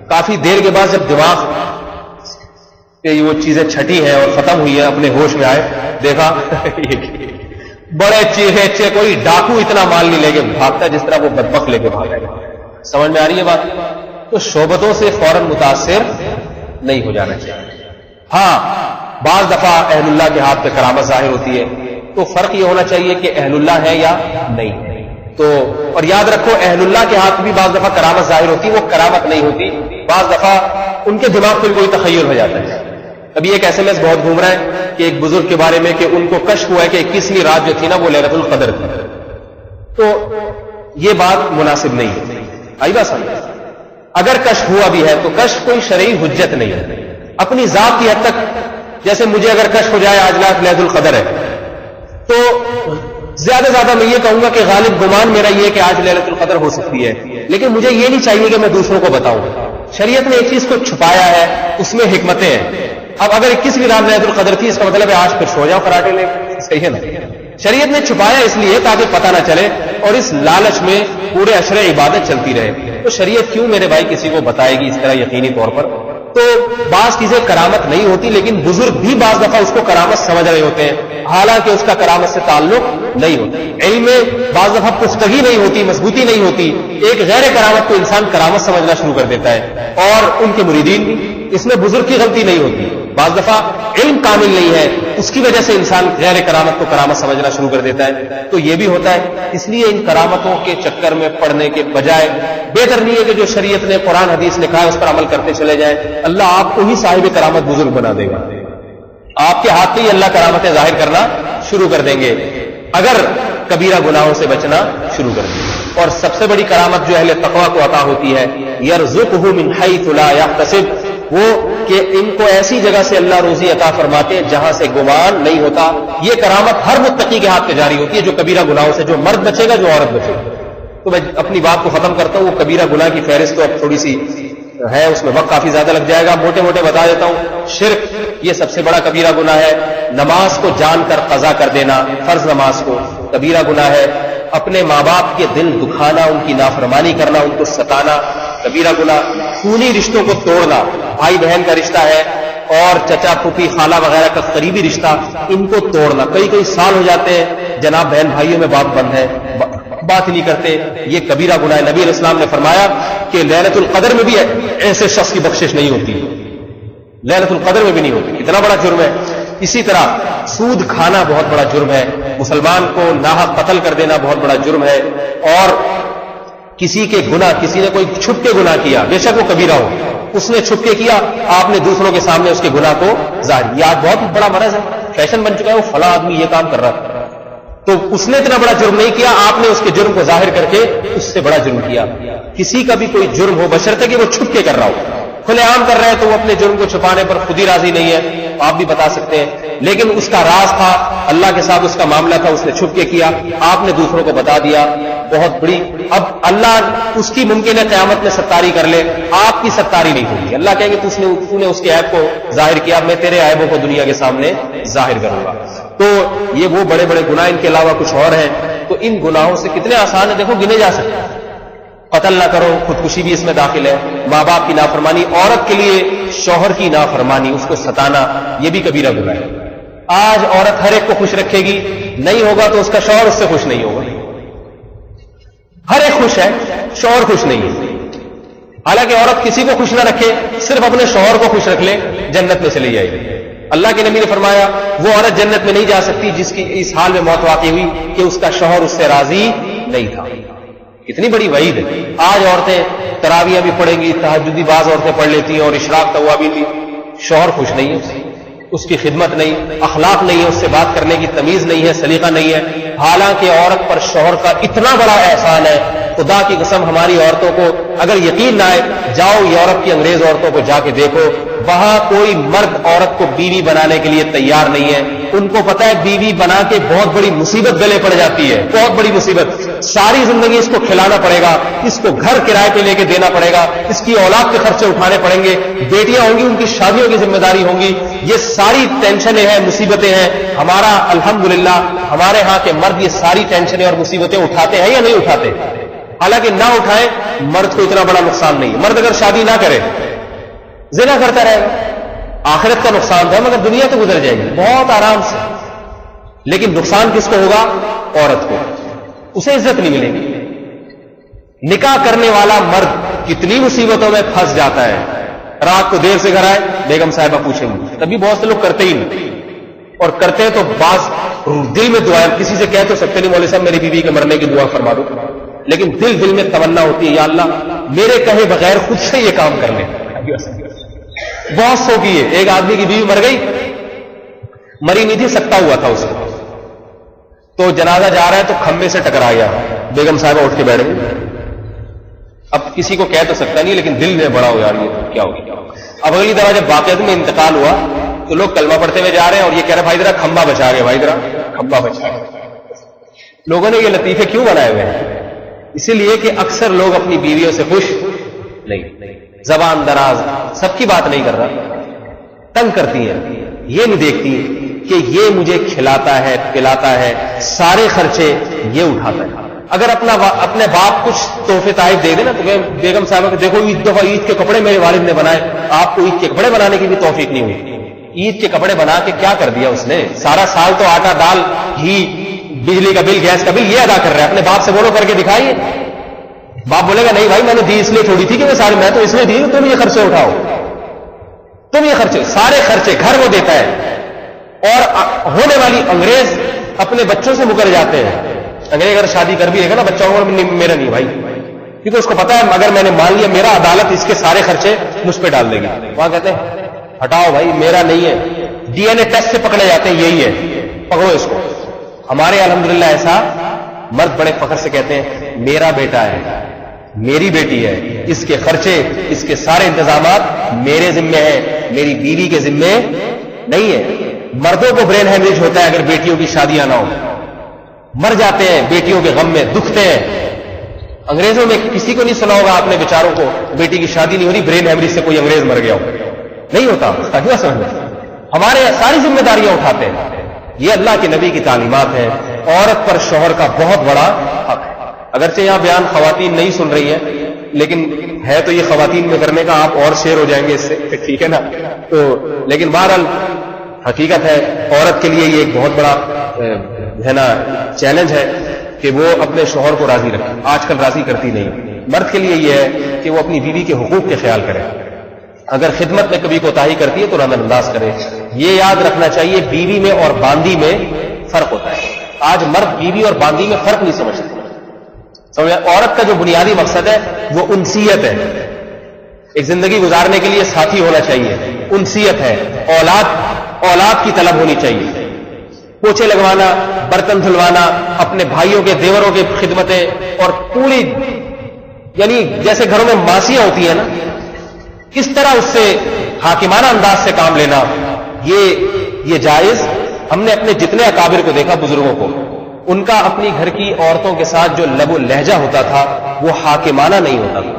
کافی دیر کے بعد جب دماغ پہ وہ چیزیں چھٹی ہیں اور ختم ہوئی ہیں، اپنے ہوش میں آئے، دیکھا بڑے چیخے، کوئی ڈاکو اتنا مال نہیں لے کے بھاگتا جس طرح وہ بدبخت لے کے بھاگا. سمجھ میں آ رہی ہے بات؟ تو شعبتوں سے فوراً متاثر نہیں ہو جانا چاہیے. ہاں بعض دفعہ اہل اللہ کے ہاتھ پہ کرامت ظاہر ہوتی ہے، تو فرق یہ ہونا چاہیے کہ اہل اللہ ہے یا نہیں ہے. تو اور یاد رکھو اہل اللہ کے ہاتھ بھی بعض دفعہ کرامت ظاہر ہوتی، وہ کرامت نہیں ہوتی. بعض دفعہ ان کے دماغ پہ کوئی تخیل ہو جاتا ہے. ابھی ایک ایس ایم ایس بہت گھوم رہا ہے کہ ایک بزرگ کے بارے میں کہ ان کو کشف ہوا ہے کہ 21ویں رات جو تھی نا وہ لیلۃ القدر تھی. تو یہ بات مناسب نہیں ہے. آئی بات سمجھ؟ اگر کشف ہوا بھی ہے تو کشف کوئی شرعی حجت نہیں ہے. اپنی ذات کی حد تک، جیسے مجھے اگر کشف ہو جائے آج لیلۃ القدر ہے تو زیادہ زیادہ میں یہ کہوں گا کہ غالب گمان میرا یہ ہے کہ آج لیلۃ القدر ہو سکتی ہے، لیکن مجھے یہ نہیں چاہیے کہ میں دوسروں کو بتاؤں. شریعت نے ایک چیز کو چھپایا ہے، اس میں حکمتیں ہیں. اب اگر 21ویں رات لیلۃ القدر تھی، اس کا مطلب ہے آج پھر سو جاؤ کراٹے لے. صحیح ہے نا؟ شریعت نے چھپایا اس لیے تاکہ پتہ نہ چلے اور اس لالچ میں پورے اشرے عبادت چلتی رہے. تو شریعت کیوں میرے بھائی کسی کو بتائے گی اس طرح یقینی طور پر؟ تو بعض چیزیں کرامت نہیں ہوتی، لیکن بزرگ بھی بعض دفعہ اس کو کرامت سمجھ رہے ہوتے ہیں، حالانکہ اس کا کرامت سے تعلق نہیں ہوتا. علم میں بعض دفعہ پختگی نہیں ہوتی، مضبوطی نہیں ہوتی. ایک غیر کرامت کو انسان کرامت سمجھنا شروع کر دیتا ہے اور ان کے مریدین بھی. اس میں بزرگ کی غلطی نہیں ہوتی. بعض دفعہ علم کامل نہیں ہے، اس کی وجہ سے انسان غیر کرامت کو کرامت سمجھنا شروع کر دیتا ہے. تو یہ بھی ہوتا ہے. اس لیے ان کرامتوں کے چکر میں پڑنے کے بجائے بہتر نہیں ہے کہ جو شریعت نے قرآن حدیث لکھا ہے اس پر عمل کرتے چلے جائیں. اللہ آپ کو ہی صاحب کرامت بزرگ بنا دے گا. آپ کے ہاتھ میں ہی اللہ کرامتیں ظاہر کرنا شروع کر دیں گے اگر کبیرہ گناہوں سے بچنا شروع کر دیں. اور سب سے بڑی کرامت جو اہل تقویٰ کو عطا ہوتی ہے، یرزقہ من حیث لا یحتسب، وہ کہ ان کو ایسی جگہ سے اللہ روزی عطا فرماتے ہیں جہاں سے گمان نہیں ہوتا. یہ کرامت ہر متقی کے ہاتھ پہ جاری ہوتی ہے جو کبیرہ گناہوں سے، جو مرد بچے گا، جو عورت بچے گا. تو میں اپنی بات کو ختم کرتا ہوں. وہ کبیرہ گناہ کی فہرست تو اب تھوڑی سی ہے، اس میں وقت کافی زیادہ لگ جائے گا. موٹے موٹے بتا دیتا ہوں. شرک یہ سب سے بڑا کبیرہ گناہ ہے. نماز کو جان کر قضا کر دینا، فرض نماز کو، کبیرہ گناہ ہے. اپنے ماں باپ کے دل دکھانا، ان کی نافرمانی کرنا، ان کو ستانا، کبیرہ گناہ. خونی رشتوں کو توڑنا، بھائی بہن کا رشتہ ہے اور چچا پھوپھی خالہ وغیرہ کا قریبی رشتہ، ان کو توڑنا. کئی سال ہو جاتے ہیں جناب بہن بھائیوں میں بات بند ہے، بات نہیں کرتے. یہ کبیرہ گناہ ہے. نبی علیہ السلام نے فرمایا کہ لیلۃ القدر میں بھی ایسے شخص کی بخشش نہیں ہوتی، لیلۃ القدر میں بھی نہیں ہوتی. اتنا بڑا جرم ہے. اسی طرح سود کھانا بہت بڑا جرم ہے. مسلمان کو ناحق قتل کر دینا بہت بڑا جرم ہے. اور کسی کے گناہ، کسی نے کوئی چھپ کے گناہ کیا، بے شک وہ کبیرہ ہو، اس نے چھپ کے کیا، آپ نے دوسروں کے سامنے اس کے گناہ کو ظاہر. یہ آج بہت بڑا مرض ہے، فیشن بن چکا ہے. وہ فلاں آدمی یہ کام کر رہا تھا، تو اس نے اتنا بڑا جرم نہیں کیا، آپ نے اس کے جرم کو ظاہر کر کے اس سے بڑا جرم کیا. کسی کا بھی کوئی جرم ہو، بشرطے کہ وہ چھپ کے کر رہا ہو. کھلے عام کر رہے ہیں تو وہ اپنے جرم کو چھپانے پر خود ہی راضی نہیں ہے، آپ بھی بتا سکتے ہیں. لیکن اس کا راز تھا، اللہ کے ساتھ اس کا معاملہ تھا، اس نے چھپ کے کیا، آپ نے دوسروں کو بتا دیا. بہت بڑی. اب اللہ اس کی ممکن ہے قیامت میں ستاری کر لے، آپ کی ستاری نہیں ہوگی. اللہ کہیں گے تو نے اس کے عیب کو ظاہر کیا، میں تیرے عیبوں کو دنیا کے سامنے ظاہر کروں گا. تو یہ وہ بڑے بڑے گناہ، ان کے علاوہ کچھ اور ہیں، تو ان گناہوں سے کتنے آسان ہیں دیکھو، گنے جا سکتے ہیں۔ قتل نہ کرو، خودکشی بھی اس میں داخل ہے، ماں باپ کی نافرمانی، عورت کے لیے شوہر کی نافرمانی، اس کو ستانا، یہ بھی کبیرہ گناہ ہے۔ آج عورت ہر ایک کو خوش رکھے گی، نہیں ہوگا تو اس کا شوہر اس سے خوش نہیں ہوگا۔ ہر ایک خوش ہے، شوہر خوش نہیں ہے۔ حالانکہ عورت کسی کو خوش نہ رکھے، صرف اپنے شوہر کو خوش رکھ لے، جنت میں چلی جائے گی۔ اللہ کے نبی نے فرمایا وہ عورت جنت میں نہیں جا سکتی جس کی اس حال میں موت واقع ہوئی کہ اس کا شوہر اس سے راضی نہیں تھا۔ کتنی بڑی وعید ہے۔ آج عورتیں تراویح بھی پڑھیں گی، تہجدی بعض عورتیں پڑھ لیتی ہیں، اور اشراق توابین بھی، شوہر خوش نہیں ہے، اس کی خدمت نہیں، اخلاق نہیں ہے، اس سے بات کرنے کی تمیز نہیں ہے، سلیقہ نہیں ہے۔ حالانکہ عورت پر شوہر کا اتنا بڑا احسان ہے، خدا کی قسم ہماری عورتوں کو اگر یقین نہ آئے، جاؤ یورپ کی انگریز عورتوں کو جا کے دیکھو، وہاں کوئی مرد عورت کو بیوی بنانے کے لیے تیار نہیں ہے۔ ان کو پتہ ہے بیوی بنا کے بہت بڑی مصیبت گلے پڑ جاتی ہے، بہت بڑی مصیبت، ساری زندگی اس کو کھلانا پڑے گا، اس کو گھر کرائے پہ لے کے دینا پڑے گا، اس کی اولاد کے خرچے اٹھانے پڑیں گے، بیٹیاں ہوں گی ان کی شادیوں کی ذمہ داری ہوں گی، یہ ساری ٹینشنیں ہیں، مصیبتیں ہیں۔ ہمارا الحمدللہ ہمارے ہاں کے مرد یہ ساری ٹینشنیں اور مصیبتیں اٹھاتے ہیں یا نہیں اٹھاتے؟ حالانکہ نہ اٹھائیں مرد کو اتنا بڑا نقصان نہیں ہے۔ مرد اگر شادی نہ کرے زنا کرتا رہے گا، آخرت کا نقصان تھا، مگر دنیا تو گزر جائے گی بہت آرام سے، لیکن نقصان کس کو ہوگا؟ عورت کو، اسے عزت نہیں ملے گی۔ نکاح کرنے والا مرد کتنی مصیبتوں میں پھنس جاتا ہے، رات کو دیر سے گھر آئے بیگم صاحبہ پوچھیں گی، تبھی بہت سے لوگ کرتے ہی نہیں، اور کرتے ہیں تو بعض دل میں دعائیں، کسی سے کہہ تو سکتے نہیں مولوی صاحب میری بیوی کے مرنے کی دعا فرما دو، لیکن دل میں تمنا ہوتی ہے یا اللہ میرے کہے بغیر خود سے یہ کام کر لیں۔ بہت سو کی ہے، ایک آدمی کی بیوی مر گئی، مری نہیں تھی، سکتا ہوا تھا اس کو، تو جنازہ جا رہا ہے تو کھمبے سے ٹکرا گیا، بیگم صاحبہ اٹھ کے بیٹھ گئی۔ اب کسی کو کہہ تو سکتا نہیں، لیکن دل میں بڑا ہو یار یہ کیا ہو گیا۔ اب اگلی دفعہ جب واقعات میں انتقال ہوا تو لوگ کلمہ پڑھتے ہوئے جا رہے ہیں اور یہ کہہ رہے بھائی ذرا کھمبا بچا گئے، بھائی ذرا کھمبا بچا گئے۔ لوگوں نے یہ لطیفے کیوں بنائے ہوئے ہیں؟ اسی لیے کہ اکثر لوگ اپنی بیویوں سے خوش نہیں، زبان دراز، سب کی بات نہیں کر رہا، تنگ کرتی ہیں، یہ نہیں دیکھتی کہ یہ مجھے کھلاتا ہے پلاتا ہے، سارے خرچے یہ اٹھاتا ہے۔ اگر اپنے باپ کچھ تحفے تحائف دے دے نا تو بیگم صاحبہ کہ دیکھو عید کے کپڑے میرے والد نے بنائے، آپ کو عید کے کپڑے بنانے کی بھی توفیق نہیں ہوئی۔ عید کے کپڑے بنا کے کیا کر دیا اس نے؟ سارا سال تو آٹا دال گھی بجلی کا بل گیس کا بل یہ ادا کر رہا ہے، اپنے باپ سے بولو کر کے دکھائیے۔ باپ بولے گا نہیں بھائی میں نے دی اس لیے تھوڑی تھی کہ میں تو اس لیے دی تم یہ خرچے اٹھاؤ، تم یہ خرچے، سارے خرچے گھر وہ دیتا ہے۔ اور ہونے والی انگریز اپنے بچوں سے مکر جاتے ہیں، انگریز اگر شادی کر بھی رہے گا نا بچوں کو میرا نہیں بھائی، کیونکہ اس کو پتا ہے اگر میں نے مان لیا میرا عدالت اس کے سارے خرچے مجھ پہ ڈال دے گی۔ وہاں کہتے ہیں ہٹاؤ بھائی میرا نہیں ہے، ڈی این اے ٹیسٹ سے پکڑے جاتے ہیں یہی ہے، پکڑو اس کو۔ ہمارے الحمدللہ ایسا مرد بڑے فخر سے کہتے ہیں میرا بیٹا ہے، میری بیٹی ہے، اس کے خرچے اس کے سارے انتظامات میرے ذمے ہیں، میری بیوی کے ذمے نہیں ہے۔ مردوں کو برین ہیمریج ہوتا ہے اگر بیٹیوں کی شادیاں نہ ہو، مر جاتے ہیں بیٹیوں کے غم میں، دکھتے ہیں۔ انگریزوں میں کسی کو نہیں سنا ہوگا آپ نے بیچاروں کو بیٹی کی شادی نہیں ہو رہی برین ہیمریج سے کوئی انگریز مر گیا ہو، نہیں ہوتا۔ ہمارے ساری ذمہ داریاں اٹھاتے ہیں۔ یہ اللہ کے نبی کی تعلیمات ہیں، عورت پر شوہر کا بہت بڑا حق ہے۔ اگرچہ یہاں بیان خواتین نہیں سن رہی ہیں، لیکن ہے تو یہ خواتین میں کرنے کا، آپ اور شیر ہو جائیں گے اس سے، ٹھیک ہے نا؟ تو لیکن بہرحال حقیقت ہے عورت کے لیے یہ ایک بہت بڑا ہے نا چیلنج ہے کہ وہ اپنے شوہر کو راضی رکھے۔ آج کل راضی کرتی نہیں۔ مرد کے لیے یہ ہے کہ وہ اپنی بیوی کے حقوق کے خیال کرے، اگر خدمت میں کبھی کوتاہی کرتی ہے تو نظر انداز کرے۔ یہ یاد رکھنا چاہیے بیوی میں اور باندی میں فرق ہوتا ہے۔ آج مرد بیوی اور باندی میں فرق نہیں سمجھتے۔ عورت کا جو بنیادی مقصد ہے وہ انسیت ہے، ایک زندگی گزارنے کے لیے ساتھی ہونا چاہیے، انسیت ہے، اولاد کی طلب ہونی چاہیے، پوچھے لگوانا، برتن دھلوانا، اپنے بھائیوں کے دیوروں کی خدمتیں، اور پوری یعنی جیسے گھروں میں ماسیاں ہوتی ہیں نا اس طرح اس سے حاکمانہ انداز سے کام لینا، یہ جائز۔ ہم نے اپنے جتنے اکابر کو دیکھا بزرگوں کو، ان کا اپنی گھر کی عورتوں کے ساتھ جو لب و لہجہ ہوتا تھا وہ حاکمانہ نہیں ہوتا تھا۔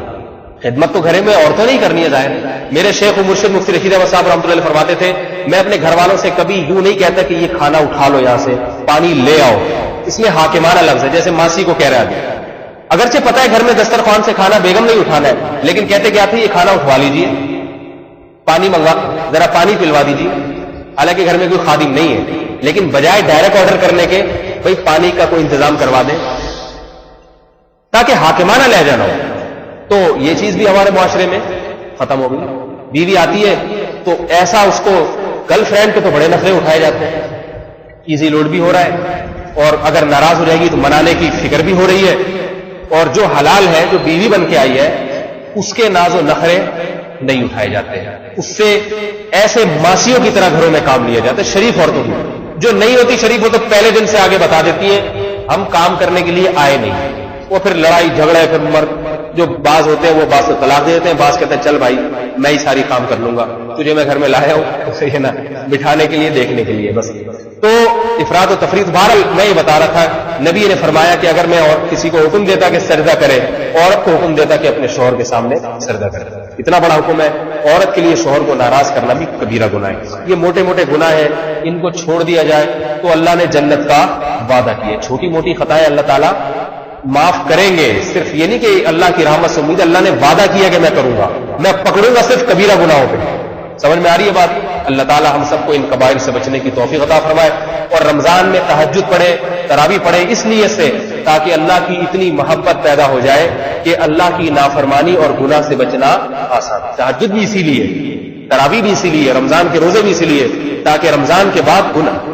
خدمت تو گھر میں عورتوں نے ہی کرنی ہے ظاہر، میرے شیخ و مرشد مفتی رشید احمد صاحب رحمۃ اللہ علیہ فرماتے تھے میں اپنے گھر والوں سے کبھی یوں نہیں کہتا کہ یہ کھانا اٹھا لو یہاں سے، پانی لے آؤ. اس میں حاکمانہ لفظ ہے، جیسے ماسی کو کہہ رہا ہے. اگرچہ پتہ ہے گھر میں دسترخوان سے کھانا بیگم نہیں اٹھانا ہے، لیکن کہتے کیا تھے یہ کھانا اٹھوا لیجیے، پانی منگا، ذرا پانی پلوا دیجیے. حالانکہ گھر میں کوئی خادم نہیں ہے، لیکن بجائے ڈائریکٹ آرڈر کرنے کے بھئی پانی کا کوئی انتظام کروا دیں تاکہ حاکمانہ لہجہ نہ ہو. تو یہ چیز بھی ہمارے معاشرے میں ختم ہو گئی. بیوی آتی ہے تو ایسا اس کو گرل فرینڈ کے تو بڑے نخرے اٹھائے جاتے ہیں، ایزی لوڈ بھی ہو رہا ہے، اور اگر ناراض ہو جائے گی تو منانے کی فکر بھی ہو رہی ہے. اور جو حلال ہے، جو بیوی بن کے آئی ہے، اس کے ناز و نخرے نہیں اٹھائے جاتے ہیں. اس سے ایسے ماسیوں کی طرح گھروں میں کام لیا جاتا ہے. شریف عورتوں کی جو نہیں ہوتی شریف، وہ تو پہلے دن سے آگے بتا دیتی ہے ہم کام کرنے کے لیے آئے نہیں. وہ پھر لڑائی جھگڑے، پھر جو بعض ہوتے ہیں وہ بعض کو طلاق دے دیتے ہیں، بعض کہتے ہیں چل بھائی میں ہی ساری کام کر لوں گا، تجھے میں گھر میں لایا ہوں صحیح ہے نا، بٹھانے کے لیے دیکھنے کے لیے بس. تو افراط و تفریط. بہرحال میں یہ بتا رہا تھا نبی نے فرمایا کہ اگر میں اور کسی کو حکم دیتا کہ سجدہ کرے، عورت کو حکم دیتا کہ اپنے شوہر کے سامنے سجدہ کرے. اتنا بڑا حکم ہے. عورت کے لیے شوہر کو ناراض کرنا بھی کبیرہ گناہ ہے. یہ موٹے موٹے گناہ ہیں، ان کو چھوڑ دیا جائے تو اللہ نے جنت کا وعدہ کیا. چھوٹی موٹی خطائیں اللہ تعالیٰ معاف کریں گے. صرف یہ نہیں کہ اللہ کی رحمت سے امید، اللہ نے وعدہ کیا کہ میں کروں گا، میں پکڑوں گا صرف کبیرہ گناہوں پہ. سمجھ میں آ رہی ہے بات؟ اللہ تعالیٰ ہم سب کو ان کبائر سے بچنے کی توفیق عطا فرمائے. اور رمضان میں تہجد پڑھے، تراویح پڑھے، اس نیت سے تاکہ اللہ کی اتنی محبت پیدا ہو جائے کہ اللہ کی نافرمانی اور گناہ سے بچنا آسان. تہجد بھی اسی لیے، تراویح بھی اسی لیے، رمضان کے روزے بھی اسی لیے تاکہ رمضان کے بعد گناہ،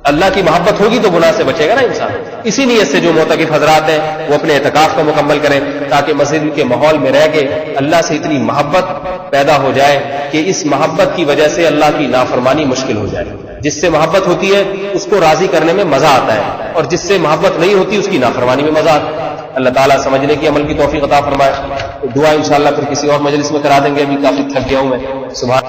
اللہ کی محبت ہوگی تو گناہ سے بچے گا نا انسان. اسی نیت سے جو معتکف حضرات ہیں وہ اپنے اعتکاف کو مکمل کریں تاکہ مسجد کے ماحول میں رہ کے اللہ سے اتنی محبت پیدا ہو جائے کہ اس محبت کی وجہ سے اللہ کی نافرمانی مشکل ہو جائے. جس سے محبت ہوتی ہے اس کو راضی کرنے میں مزہ آتا ہے، اور جس سے محبت نہیں ہوتی اس کی نافرمانی میں مزہ آتا ہے. اللہ تعالیٰ سمجھنے کی عمل کی توفیق عطا فرمائے. دعا انشاءاللہ پھر کسی اور مجلس میں کرا دیں گے، ابھی کافی تھک گیا ہوں میں. سبحان